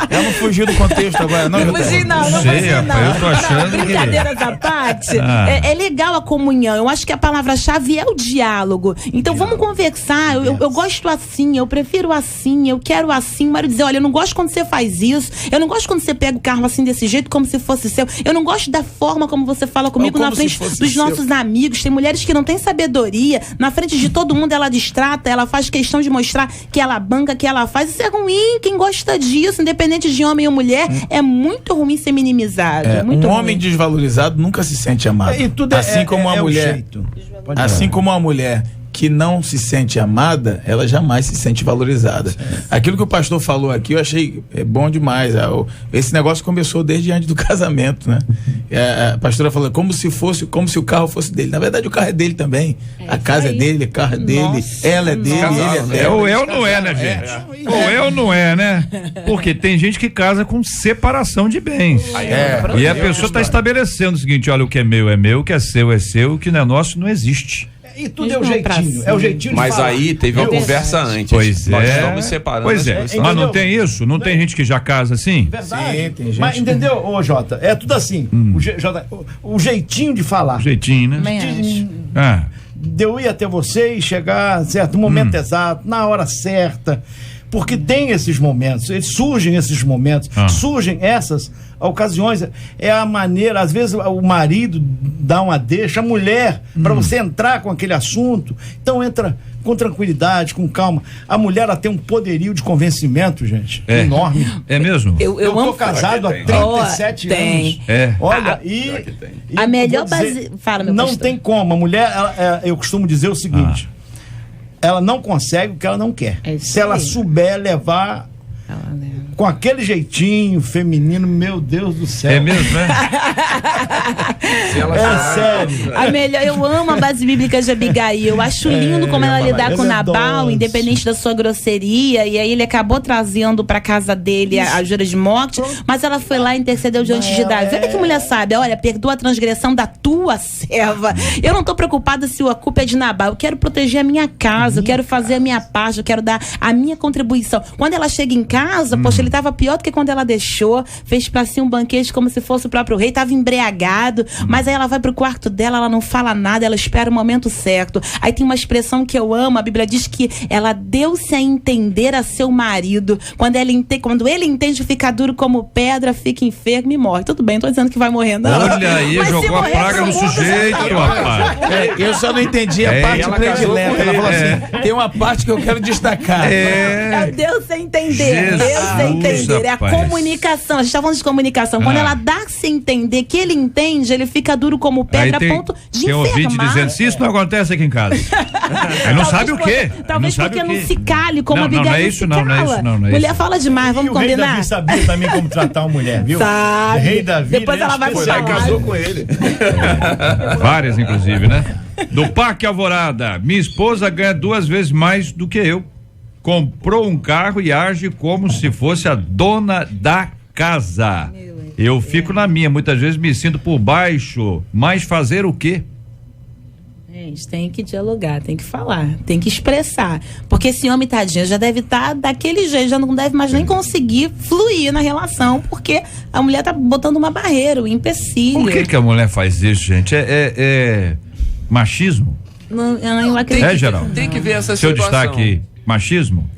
Ela não fugiu do contexto agora, não? Não fugi não, não Sei, fugi rapaz, não. eu tô achando que- Brincadeiras à parte, Ah. é legal a comunhão. Eu acho que a palavra-chave é o diálogo. Então vamos conversar. Eu gosto assim, eu prefiro assim, eu quero assim. O marido dizer, olha, eu não gosto quando você faz isso, eu não gosto quando você pega o carro assim desse jeito, como se fosse seu. Eu não gosto da forma como você fala comigo Como na se frente fosse dos seu. nossos amigos. Tem mulheres que não têm sabedoria. Na frente de todo mundo ela distrata, ela faz questão de mostrar que ela banca, que ela faz. Isso é ruim. Quem gosta disso, independente de homem ou mulher, é muito ruim ser minimizado. É muito ruim. Homem desvalorizado nunca se sente amado. E tudo assim como uma o mulher. jeito. Pode Assim falar. como uma mulher que não se sente amada, ela jamais se sente valorizada. Aquilo que o pastor falou aqui, eu achei bom demais. Esse negócio começou desde antes do casamento, né? A pastora falou como se o carro fosse dele. Na verdade, o carro é dele também. A casa é dele, o carro é dele, Nossa, ela é dele, ele é dela. Ou é ou não é, né, gente? Ou é ou não é, né? Porque tem gente que casa com separação de bens. E a pessoa está estabelecendo o seguinte, olha, o que é meu, o que é seu, o que não é nosso não existe. E tudo é o jeitinho. É o jeitinho de Mas falar. aí teve uma conversa antes. Pois Nós é. estamos separando. Pois as é. coisas. Mas não Entendeu? tem isso? Não tem gente que já casa assim? Verdade. Sim, tem gente Mas que- entendeu, ô Jota? É tudo assim. O jeitinho de falar. Jeitinho, né? Também acho. Ah. De eu ir até você e chegar, certo, no momento exato, na hora certa. Porque tem esses momentos, surgem esses momentos, surgem essas ocasiões. É a maneira, às vezes o marido dá uma deixa, a mulher, para você entrar com aquele assunto. Então entra com tranquilidade, com calma. A mulher, ela tem um poderio de convencimento, gente, enorme. É mesmo? Eu Eu tô amo casado há tem. 37 Tem. anos. É. Olha, A eu melhor vou dizer, base. Fala, meu não pastor. tem como. A mulher, eu costumo dizer o seguinte: ela não consegue o que ela não quer. É isso Se ela aí. souber levar com aquele jeitinho feminino, meu Deus do céu. É mesmo, né? É sério. A melhor, eu amo a base bíblica de Abigail. Eu acho lindo como ela lidar com Ele é Nabal, doce. independente da sua grosseria. E aí ele acabou trazendo pra casa dele a jura de morte, mas ela foi lá e intercedeu diante de Davi. Olha que mulher sabe, olha, perdoa a transgressão da tua serva. Eu não tô preocupada se a culpa é de Nabal. Eu quero proteger a minha casa, eu quero fazer a minha parte, eu quero dar a minha contribuição. Quando ela chega em casa, poxa, ele tava pior do que quando ela deixou, fez pra si um banquete como se fosse o próprio rei, tava embriagado, mas aí ela vai pro quarto dela, ela não fala nada, ela espera o momento certo. Aí tem uma expressão que eu amo, a Bíblia diz que ela deu-se a entender a seu marido. Quando ele entende, fica duro como pedra, fica enfermo e morre. Tudo bem, não tô dizendo que vai morrer, não. Olha aí, Mas se jogou a morrer, praga no todo mundo sujeito, já- rapaz. Eu só não entendi a É, parte ela casou predileta. com Ela falou ele, assim: tem uma parte que eu quero destacar. É Deus sem entender. Jesus, Deus sem entender. É a rapaz. comunicação. A gente tá falando de comunicação. Quando ela dá sem entender que ele entende, ele fica duro como pedra Aí a ponto de tem ouvinte enfermar. dizendo, se isso não acontece aqui em casa. Ele não sabe o quê. Talvez Não sabe porque o quê. não se cale, como Não, a não, Abigail não é isso, se não, não é cala. isso, não, não é Mulher isso. fala demais, vamos E o rei combinar? Davi sabia também como tratar uma mulher, viu? Sabe. Rei Davi, Depois né, ela vai pro especial. palácio. com ele. Várias, inclusive, né? Do Parque Alvorada, minha esposa ganha 2 vezes mais do que eu. Comprou um carro e age como se fosse a dona da casa. Eu fico na minha, muitas vezes me sinto por baixo, mas fazer o quê? Gente, tem que dialogar, tem que falar, tem que expressar. Porque esse homem, tadinho, já deve estar daquele jeito, já não deve mais nem conseguir fluir na relação, porque a mulher tá botando uma barreira, um empecilho. Por que a mulher faz isso, gente? É machismo? Não, eu acredito. Geraldo? Tem que ver essa Seu situação. destaque, machismo?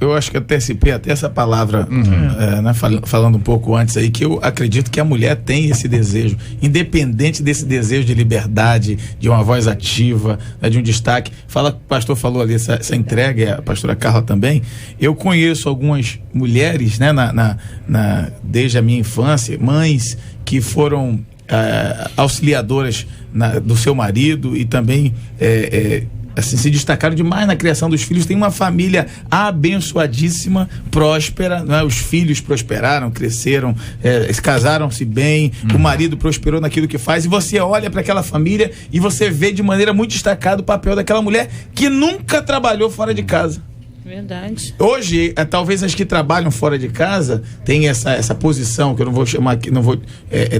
Eu acho que antecipei até essa palavra, né, falando um pouco antes aí, que eu acredito que a mulher tem esse desejo, independente desse desejo de liberdade, de uma voz ativa, né, de um destaque. O pastor falou ali, essa entrega, e a pastora Carla também. Eu conheço algumas mulheres, né, desde a minha infância, mães que foram auxiliadoras do seu marido e também assim, se destacaram demais na criação dos filhos. Tem uma família abençoadíssima, próspera, né? Os filhos prosperaram, cresceram, casaram-se bem, o marido prosperou naquilo que faz, e você olha para aquela família e você vê de maneira muito destacada o papel daquela mulher que nunca trabalhou fora de casa. Verdade. Hoje, talvez as que trabalham fora de casa têm essa posição, que eu não vou chamar aqui, não vou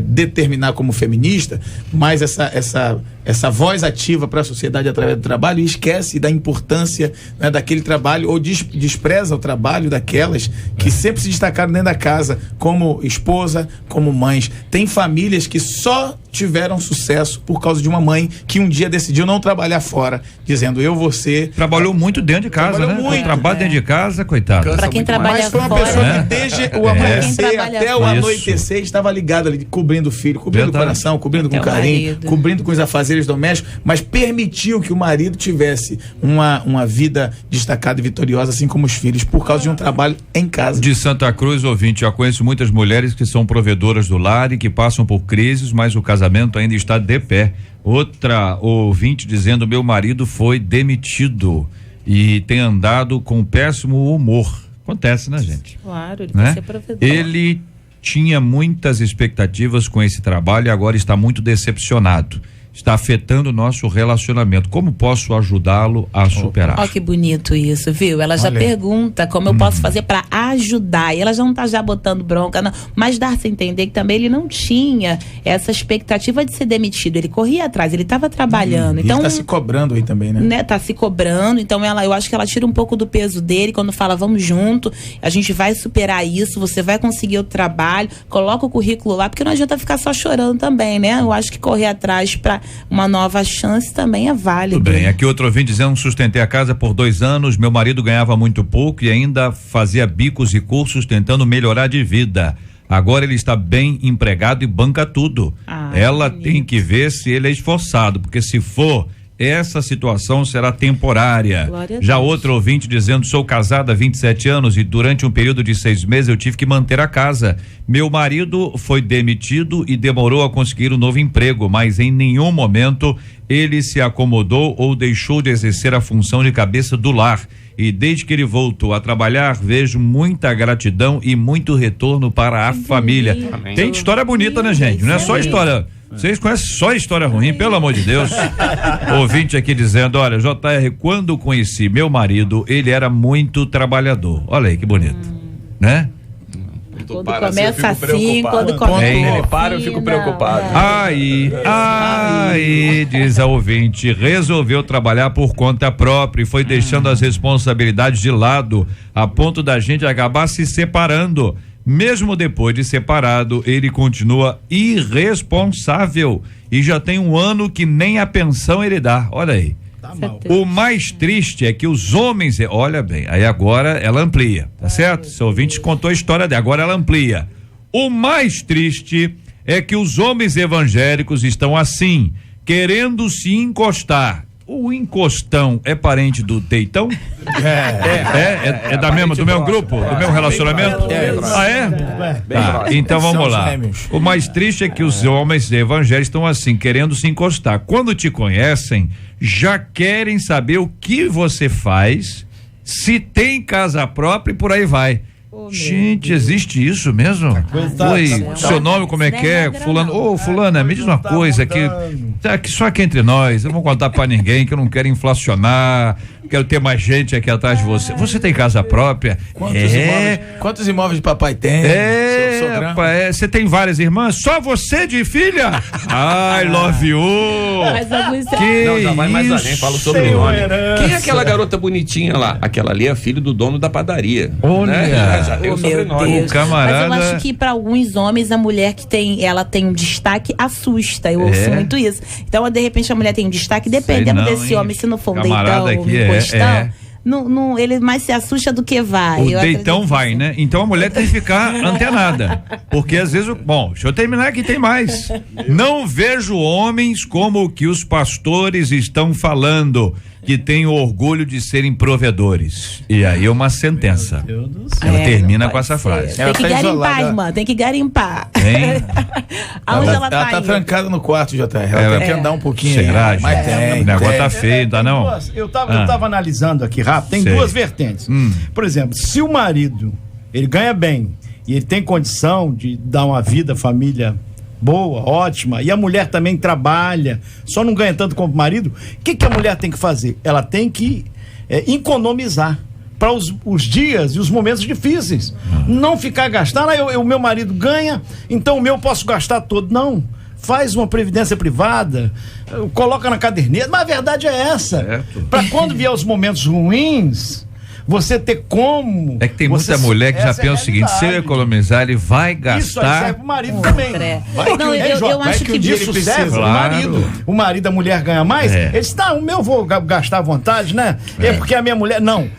determinar como feminista, mas essa voz ativa para a sociedade através do trabalho, e esquece da importância, né, daquele trabalho, ou despreza o trabalho daquelas que sempre se destacaram dentro da casa, como esposa, como mães. Tem famílias que só tiveram sucesso por causa de uma mãe que um dia decidiu não trabalhar fora, dizendo, eu vou ser... Trabalhou muito dentro de casa, né? Muito. Trabalho dentro de casa, coitado. Pra quem trabalha Mas foi uma fora, pessoa que desde o amanhecer até o fora. anoitecer estava ligada ali, cobrindo o filho, cobrindo o coração, cobrindo Até com o carinho, marido. cobrindo com os afazeres domésticos, mas permitiu que o marido tivesse uma vida destacada e vitoriosa, assim como os filhos, por causa de um trabalho em casa. De Santa Cruz, ouvinte, já conheço muitas mulheres que são provedoras do lar e que passam por crises, mas o casamento ainda está de pé. Outra ouvinte dizendo, meu marido foi demitido e tem andado com péssimo humor. Acontece, né, gente? Claro, ele Né? vai ser provedor. Ele tinha muitas expectativas com esse trabalho e agora está muito decepcionado. Está afetando o nosso relacionamento. Como posso ajudá-lo a superar? Ó, que bonito isso, viu? Ela já Olha. pergunta como eu posso fazer para ajudar. E ela já não tá já botando bronca, não. Mas dá-se a entender que também ele não tinha essa expectativa de ser demitido. Ele corria atrás, ele estava trabalhando. Então, ele tá se cobrando aí também, né? Tá se cobrando. Então, eu acho que ela tira um pouco do peso dele quando fala, vamos junto, a gente vai superar isso, você vai conseguir o trabalho, coloca o currículo lá, porque não adianta ficar só chorando também, né? Eu acho que correr atrás para uma nova chance também é válido. Tudo bem, aqui outro ouvinte dizendo, sustentei a casa por 2 anos, meu marido ganhava muito pouco e ainda fazia bicos e cursos tentando melhorar de vida. Agora ele está bem empregado e banca tudo. Ela tem que ver se ele é esforçado, porque se for, essa situação será temporária. Já outro ouvinte dizendo, sou casada há 27 anos e durante um período de 6 meses eu tive que manter a casa. Meu marido foi demitido e demorou a conseguir um novo emprego, mas em nenhum momento ele se acomodou ou deixou de exercer a função de cabeça do lar. E desde que ele voltou a trabalhar, vejo muita gratidão e muito retorno para a família. Amém. Tem história bonita, né, gente? Não é só história... Vocês conhecem só história ruim, pelo amor de Deus. Ouvinte aqui dizendo, olha, JR, quando conheci meu marido, ele era muito trabalhador. Olha aí que bonito, né? Quando começa assim, quando começa... Ele para, eu fico preocupado. Aí, diz a ouvinte, resolveu trabalhar por conta própria e foi deixando as responsabilidades de lado, a ponto da gente acabar se separando. Mesmo depois de separado, ele continua irresponsável e já tem 1 ano que nem a pensão ele dá. Olha aí. O mais triste é que os homens, olha bem, aí agora ela amplia, tá certo? Seu ouvinte contou a história dela, agora ela amplia. O mais triste é que os homens evangélicos estão assim, querendo se encostar. O encostão é parente do Teitão? É da mesma, do meu grupo, do meu relacionamento? Tá, então vamos lá. O mais triste é que os homens evangélicos estão assim, querendo se encostar. Quando te conhecem, já querem saber o que você faz, se tem casa própria e por aí vai. Gente, existe isso mesmo? Oi, seu nome como é que é? Fulano, fulana, me diz uma coisa que só aqui entre nós, eu não vou contar pra ninguém que eu não quero inflacionar, quero ter mais gente aqui atrás de você. Você tem casa própria? Quantos imóveis de papai tem? Rapaz, você tem várias irmãs? Só você de filha? I love you! Não, já vai mais além, fala sobre o nome. Quem é aquela garota bonitinha lá? Aquela ali é filho do dono da padaria. Olha, né? Já tem o meu sobrenome. Deus. Camarada... Mas eu acho que para alguns homens a mulher que ela tem um destaque assusta. Eu ouço muito isso. Então, de repente, a mulher tem um destaque, dependendo desse homem, se não for um deitão, um encostão. Não, ele mais se assusta do que vai. O deitão vai, né? Então a mulher tem que ficar antenada. Porque às vezes, deixa eu terminar aqui, tem mais. Não vejo homens como o que os pastores estão falando, que têm o orgulho de serem provedores. E aí é uma sentença. Ela termina com essa frase. Tem que garimpar, irmã, tem que garimpar. Aonde ela tá trancada no quarto, JR. Ela tem que andar um pouquinho. Será? Mas o negócio tá feio, tá não? Eu tava analisando aqui rápido, tem duas vertentes. Por exemplo, se o marido, ele ganha bem e ele tem condição de dar uma vida, família boa, ótima, e a mulher também trabalha, só não ganha tanto como o marido, o que a mulher tem que fazer? Ela tem que economizar, para os dias e os momentos difíceis. Não ficar gastando, o meu marido ganha, então o meu eu posso gastar todo. Não. Faz uma previdência privada, coloca na caderneta, mas a verdade é essa. Para quando vier os momentos ruins, você ter como. É que tem muita mulher que já pensa o seguinte: se eu economizar, ele vai gastar. Isso aí serve pro marido também. Não, eu acho que isso serve pro marido. O marido da mulher ganha mais. Ele diz: o meu vou gastar à vontade, né? É porque a minha mulher. Não.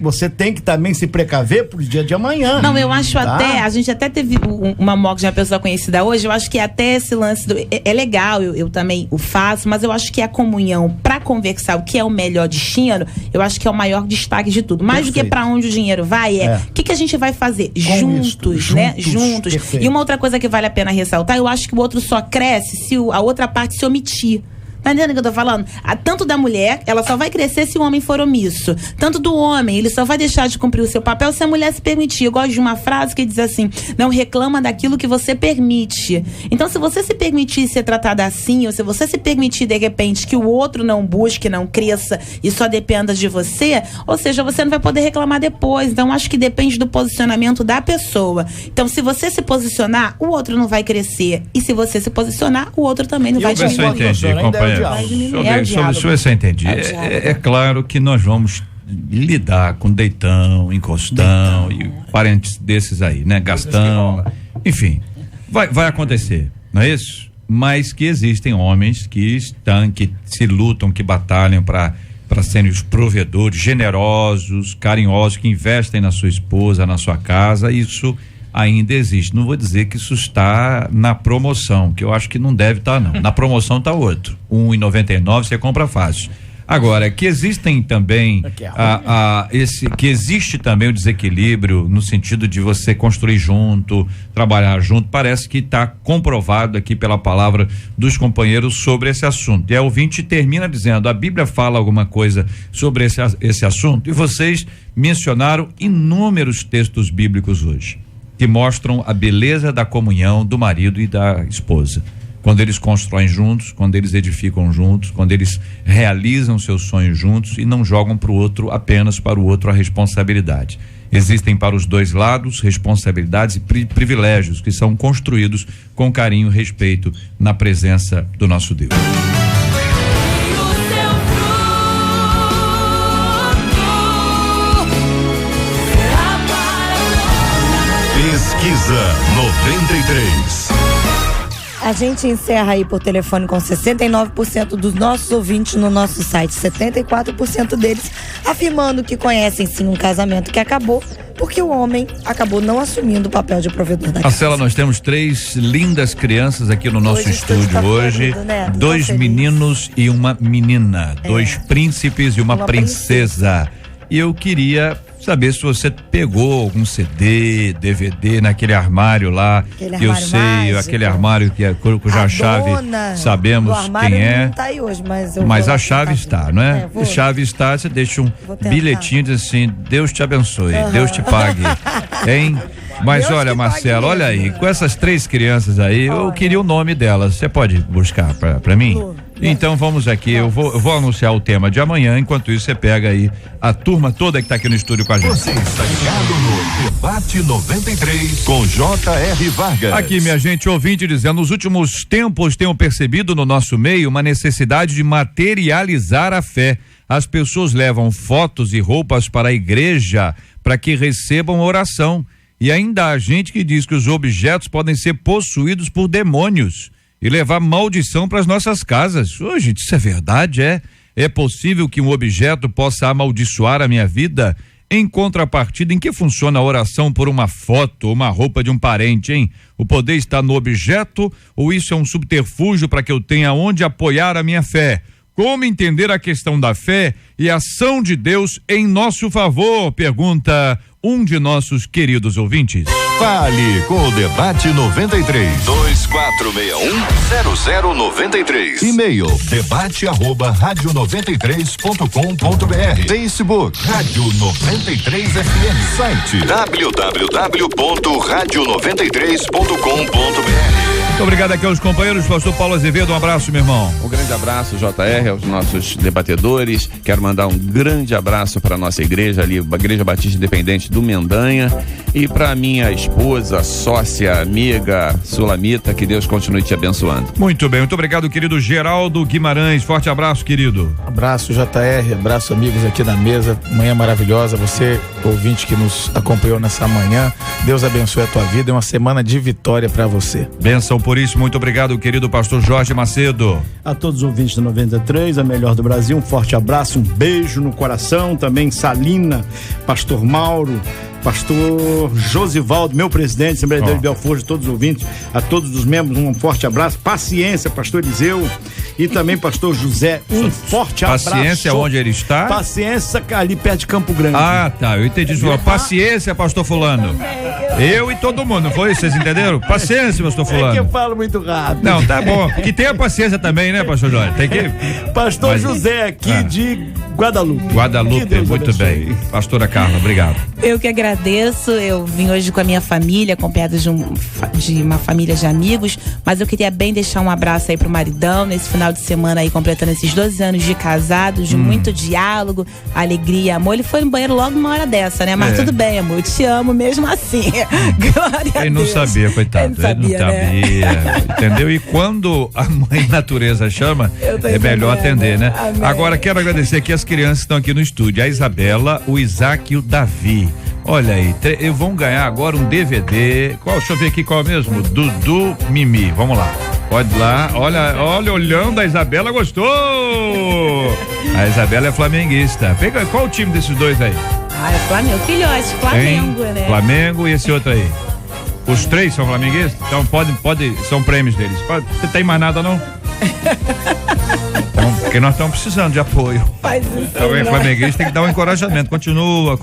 Você tem que também se precaver pro dia de amanhã. Não, eu acho até, a gente até teve uma mock de uma pessoa conhecida hoje, eu acho que até esse lance é legal, eu também o faço, mas eu acho que a comunhão pra conversar o que é o melhor destino, eu acho que é o maior destaque de tudo. Mais do que pra onde o dinheiro vai, o que a gente vai fazer? Juntos, né? Juntos. Perfeito. E uma outra coisa que vale a pena ressaltar, eu acho que o outro só cresce se a outra parte se omitir. Tá entendendo o que eu tô falando? Tanto da mulher, ela só vai crescer se o homem for omisso. Tanto do homem, ele só vai deixar de cumprir o seu papel se a mulher se permitir. Eu gosto de uma frase que diz assim: não reclama daquilo que você permite. Então, se você se permitir ser tratada assim, ou se você se permitir, de repente, que o outro não busque, não cresça e só dependa de você, ou seja, você não vai poder reclamar depois. Então, acho que depende do posicionamento da pessoa. Então, se você se posicionar, o outro não vai crescer. E se você se posicionar, o outro também não vai diminuir. Eu entendi, companheiro. Deixa eu ver se eu entendi. É claro que nós vamos lidar com Deitão, Encostão e parentes desses aí, né? Gastão, enfim, vai acontecer, não é isso? Mas que existem homens que se lutam, que batalham para serem os provedores, generosos, carinhosos, que investem na sua esposa, na sua casa. Isso ainda existe. Não vou dizer que isso está na promoção, que eu acho que não deve estar, não. Na promoção está outro. R$1,99 você compra fácil. Agora, que existem também que existe também o desequilíbrio no sentido de você construir junto, trabalhar junto, parece que está comprovado aqui pela palavra dos companheiros sobre esse assunto. E a ouvinte termina dizendo: a Bíblia fala alguma coisa sobre esse assunto? E vocês mencionaram inúmeros textos bíblicos hoje que mostram a beleza da comunhão do marido e da esposa. Quando eles constroem juntos, quando eles edificam juntos, quando eles realizam seus sonhos juntos e não jogam para o outro, apenas para o outro, a responsabilidade. Existem para os dois lados responsabilidades e privilégios que são construídos com carinho e respeito na presença do nosso Deus. Pesquisa 93. A gente encerra aí por telefone com 69% dos nossos ouvintes no nosso site, 74% deles afirmando que conhecem sim um casamento que acabou porque o homem acabou não assumindo o papel de provedor da casa. Marcela, nós temos 3 lindas crianças aqui no nosso estúdio hoje, florido, né? 2 meninos e uma menina, 2 príncipes e uma princesa. E eu queria saber se você pegou algum CD, DVD naquele armário lá, que eu sei, mágico, aquele armário que é cuja chave sabemos quem é. Não tá aí hoje, mas a chave está, não é? A chave está, você deixa um bilhetinho diz assim: Deus te abençoe, Deus te pague, hein? Mas Deus, olha, Marcelo, olha aí, com essas 3 crianças aí, eu queria o nome delas. Você pode buscar pra mim? Então vamos aqui, eu vou anunciar o tema de amanhã. Enquanto isso, você pega aí a turma toda que tá aqui no estúdio com a gente. Você está ligado no Debate 93 com J.R. Vargas. Aqui, minha gente, ouvinte dizendo: nos últimos tempos tenho percebido no nosso meio uma necessidade de materializar a fé. As pessoas levam fotos e roupas para a igreja para que recebam oração. E ainda há gente que diz que os objetos podem ser possuídos por demônios e levar maldição para as nossas casas. Ô, gente, isso é verdade, é possível que um objeto possa amaldiçoar a minha vida? Em contrapartida, em que funciona a oração por uma foto ou uma roupa de um parente, hein? O poder está no objeto ou isso é um subterfúgio para que eu tenha onde apoiar a minha fé? Como entender a questão da fé e a ação de Deus em nosso favor? Pergunta um de nossos queridos ouvintes. Fale com o Debate 93. 2461-0093. E-mail debate@radio93.com.br. Facebook Rádio 93 FM. Site www.radio93.com.br. Muito obrigado aqui aos companheiros, pastor Paulo Azevedo, um abraço, meu irmão. Um grande abraço, JR, aos nossos debatedores. Quero mandar um grande abraço para a nossa igreja ali, a Igreja Batista Independente do Mendanha, e para minha esposa, sócia, amiga, Sulamita, que Deus continue te abençoando. Muito bem, muito obrigado, querido Geraldo Guimarães, forte abraço, querido. Abraço, JR, abraço, amigos aqui da mesa, manhã maravilhosa, você, ouvinte que nos acompanhou nessa manhã, Deus abençoe a tua vida, é uma semana de vitória para você. Bênção por isso, muito obrigado, querido pastor Jorge Macedo. A todos os ouvintes da 93, a melhor do Brasil, um forte abraço, um beijo no coração, também Salina, pastor Mauro, pastor Josivaldo, meu presidente, Assembleia de Deus de Belfort, todos os ouvintes, a todos os membros, um forte abraço, paciência, pastor Eliseu e também pastor José, um forte abraço. Paciência onde ele está? Paciência ali perto de Campo Grande. Ah, tá, eu entendi. Paciência, pastor fulano. Eu e todo mundo, não foi? Vocês entenderam? Paciência, pastor fulano. É que eu falo muito rápido. Não, tá bom. Que tenha paciência também, né, pastor Jorge? Tem que... Pastor José aqui de Guadalupe. Guadalupe, muito bem. Pastora Carla, obrigado. Eu que agradeço, eu vim hoje com a minha família, acompanhada de uma família de amigos, mas eu queria bem deixar um abraço aí pro maridão, nesse final de semana aí, completando esses 12 anos de casados, de muito diálogo, alegria, amor. Ele foi no banheiro logo numa hora dessa, né? Mas tudo bem, amor, eu te amo mesmo assim. Glória a Deus. Ele não sabia, coitado. Ele não sabia, né? Entendeu? E quando a mãe natureza chama, é melhor atender, né? Amém. Agora, quero agradecer aqui as crianças que estão aqui no estúdio, a Isabela, o Isaac e o Davi. Olha aí, vão ganhar agora um DVD. Deixa eu ver aqui qual mesmo? Dudu Mimi. Vamos lá. Pode ir lá. Olha, olhando, a Isabela gostou. A Isabela é flamenguista. Pega, qual o time desses dois aí? Ah, é Flamengo. Filhote, Flamengo, né? Flamengo e esse outro aí. Os três são flamenguistas? Então pode, são prêmios deles. Você tem mais nada não? Então, porque nós estamos precisando de apoio. Faz isso. Então, é flamenguista, tem que dar um encorajamento. Continua,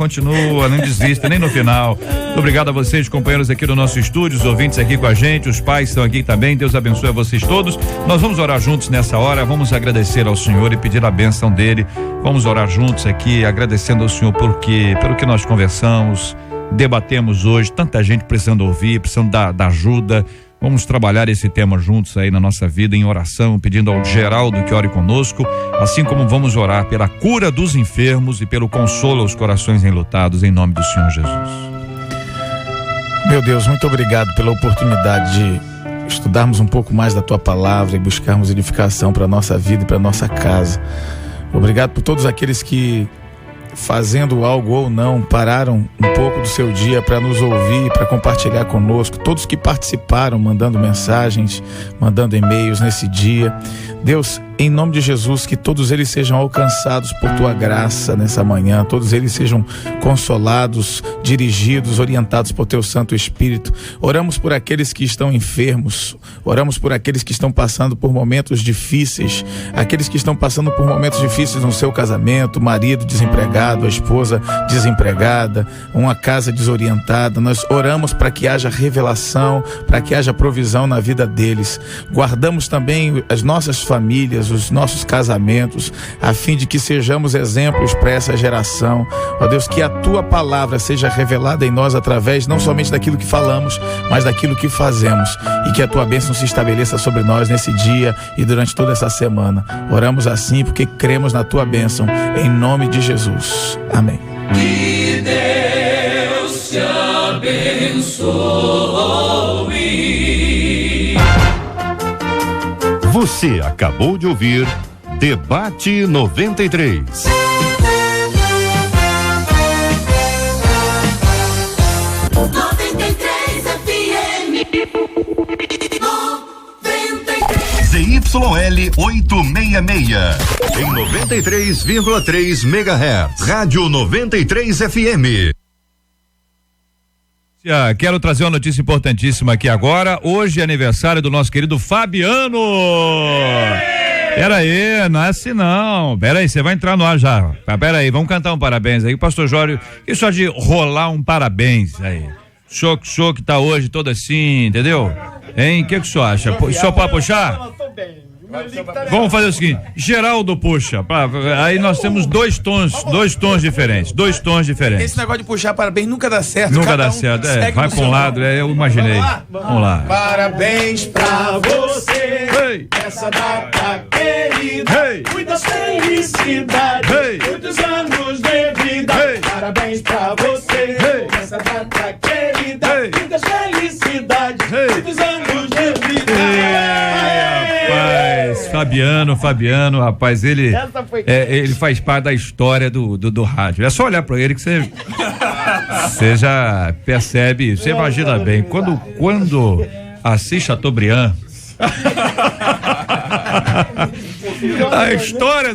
não desista, nem no final. Muito obrigado a vocês, companheiros aqui do nosso estúdio, os ouvintes aqui com a gente, os pais estão aqui também. Deus abençoe a vocês todos. Nós vamos orar juntos nessa hora, vamos agradecer ao Senhor e pedir a bênção dele. Vamos orar juntos aqui, agradecendo ao Senhor pelo que nós conversamos, debatemos hoje, tanta gente precisando ouvir, precisando da ajuda. Vamos trabalhar esse tema juntos aí na nossa vida em oração, pedindo ao Geraldo que ore conosco, assim como vamos orar pela cura dos enfermos e pelo consolo aos corações enlutados, em nome do Senhor Jesus. Meu Deus, muito obrigado pela oportunidade de estudarmos um pouco mais da tua palavra e buscarmos edificação para a nossa vida e para a nossa casa. Obrigado por todos aqueles que, fazendo algo ou não, pararam um pouco do seu dia para nos ouvir, para compartilhar conosco, todos que participaram, mandando mensagens, mandando e-mails nesse dia. Deus, em nome de Jesus, que todos eles sejam alcançados por tua graça nessa manhã, todos eles sejam consolados, dirigidos, orientados por teu Santo Espírito. Oramos por aqueles que estão enfermos, oramos por aqueles que estão passando por momentos difíceis, aqueles que estão passando por momentos difíceis no seu casamento, o marido desempregado, a esposa desempregada, uma casa desorientada. Nós oramos para que haja revelação, para que haja provisão na vida deles. Guardamos também as nossas famílias, os nossos casamentos, a fim de que sejamos exemplos para essa geração. Ó Deus, que a tua palavra seja revelada em nós através não somente daquilo que falamos, mas daquilo que fazemos, e que a tua bênção se estabeleça sobre nós nesse dia e durante toda essa semana. Oramos assim porque cremos na tua bênção, em nome de Jesus. Amém. Que Deus te abençoe. Você acabou de ouvir Debate 93. ZYL 866 em 93,3 MHz. Rádio 93 FM. Quero trazer uma notícia importantíssima aqui agora. Hoje é aniversário do nosso querido Fabiano. Pera aí, não é assim não. Pera aí, você vai entrar no ar já. Pera aí, vamos cantar um parabéns aí. O pastor Jório, que só de rolar um parabéns aí. O senhor que tá hoje todo assim, entendeu? Hein? O que o senhor acha? O senhor pode puxar? Vamos fazer o seguinte, Geraldo puxa, aí nós temos dois tons diferentes. Esse negócio de puxar parabéns nunca dá certo. Nunca dá certo, vai pra um lado, eu imaginei. Vamos lá. Parabéns pra você, essa data querida, muitas felicidades, muitos anos de vida. Parabéns pra você, essa data querida, muitas felicidades, muitos anos de vida. Fabiano, rapaz, ele faz parte da história do rádio. É só olhar pra ele que você já percebe, você imagina bem. Quando Assis Chateaubriand a história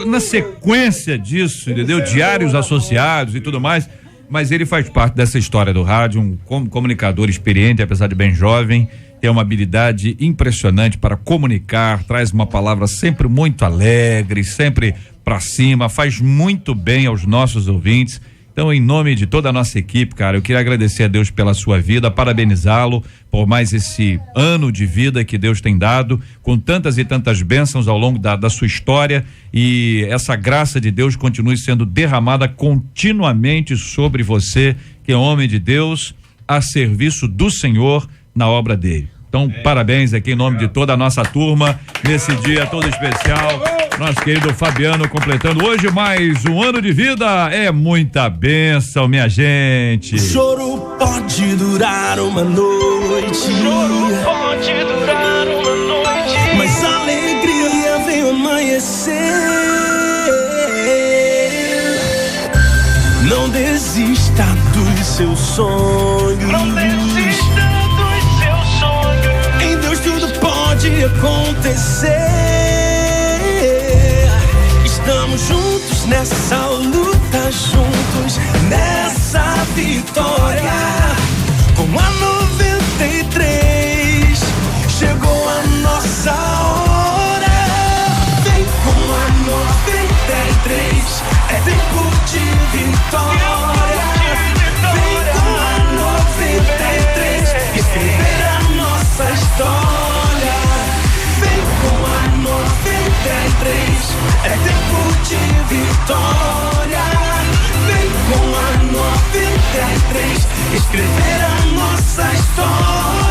na sequência disso, entendeu? Diários associados e tudo mais, mas ele faz parte dessa história do rádio, um comunicador experiente, apesar de bem jovem, tem uma habilidade impressionante para comunicar, traz uma palavra sempre muito alegre, sempre pra cima, faz muito bem aos nossos ouvintes. Então, em nome de toda a nossa equipe, cara, eu queria agradecer a Deus pela sua vida, parabenizá-lo por mais esse ano de vida que Deus tem dado, com tantas e tantas bênçãos ao longo da sua história, e essa graça de Deus continue sendo derramada continuamente sobre você, que é homem de Deus, a serviço do Senhor na obra dele. Então, parabéns aqui em nome de toda a nossa turma, nesse dia todo especial. Nosso querido Fabiano completando hoje mais um ano de vida. É muita bênção, minha gente. O choro pode durar uma noite. Mas a alegria vem amanhecer. Não desista dos seus sonhos. Em Deus tudo pode acontecer. Estamos juntos nessa luta, juntos nessa vitória. Com a 93 chegou a nossa hora. Vem com a 93, é tempo de vitória. Vem com a 93, escrever a nossa história. Vem com a 93, é tempo de vitória. Vem com a 93, escrever a nossa história.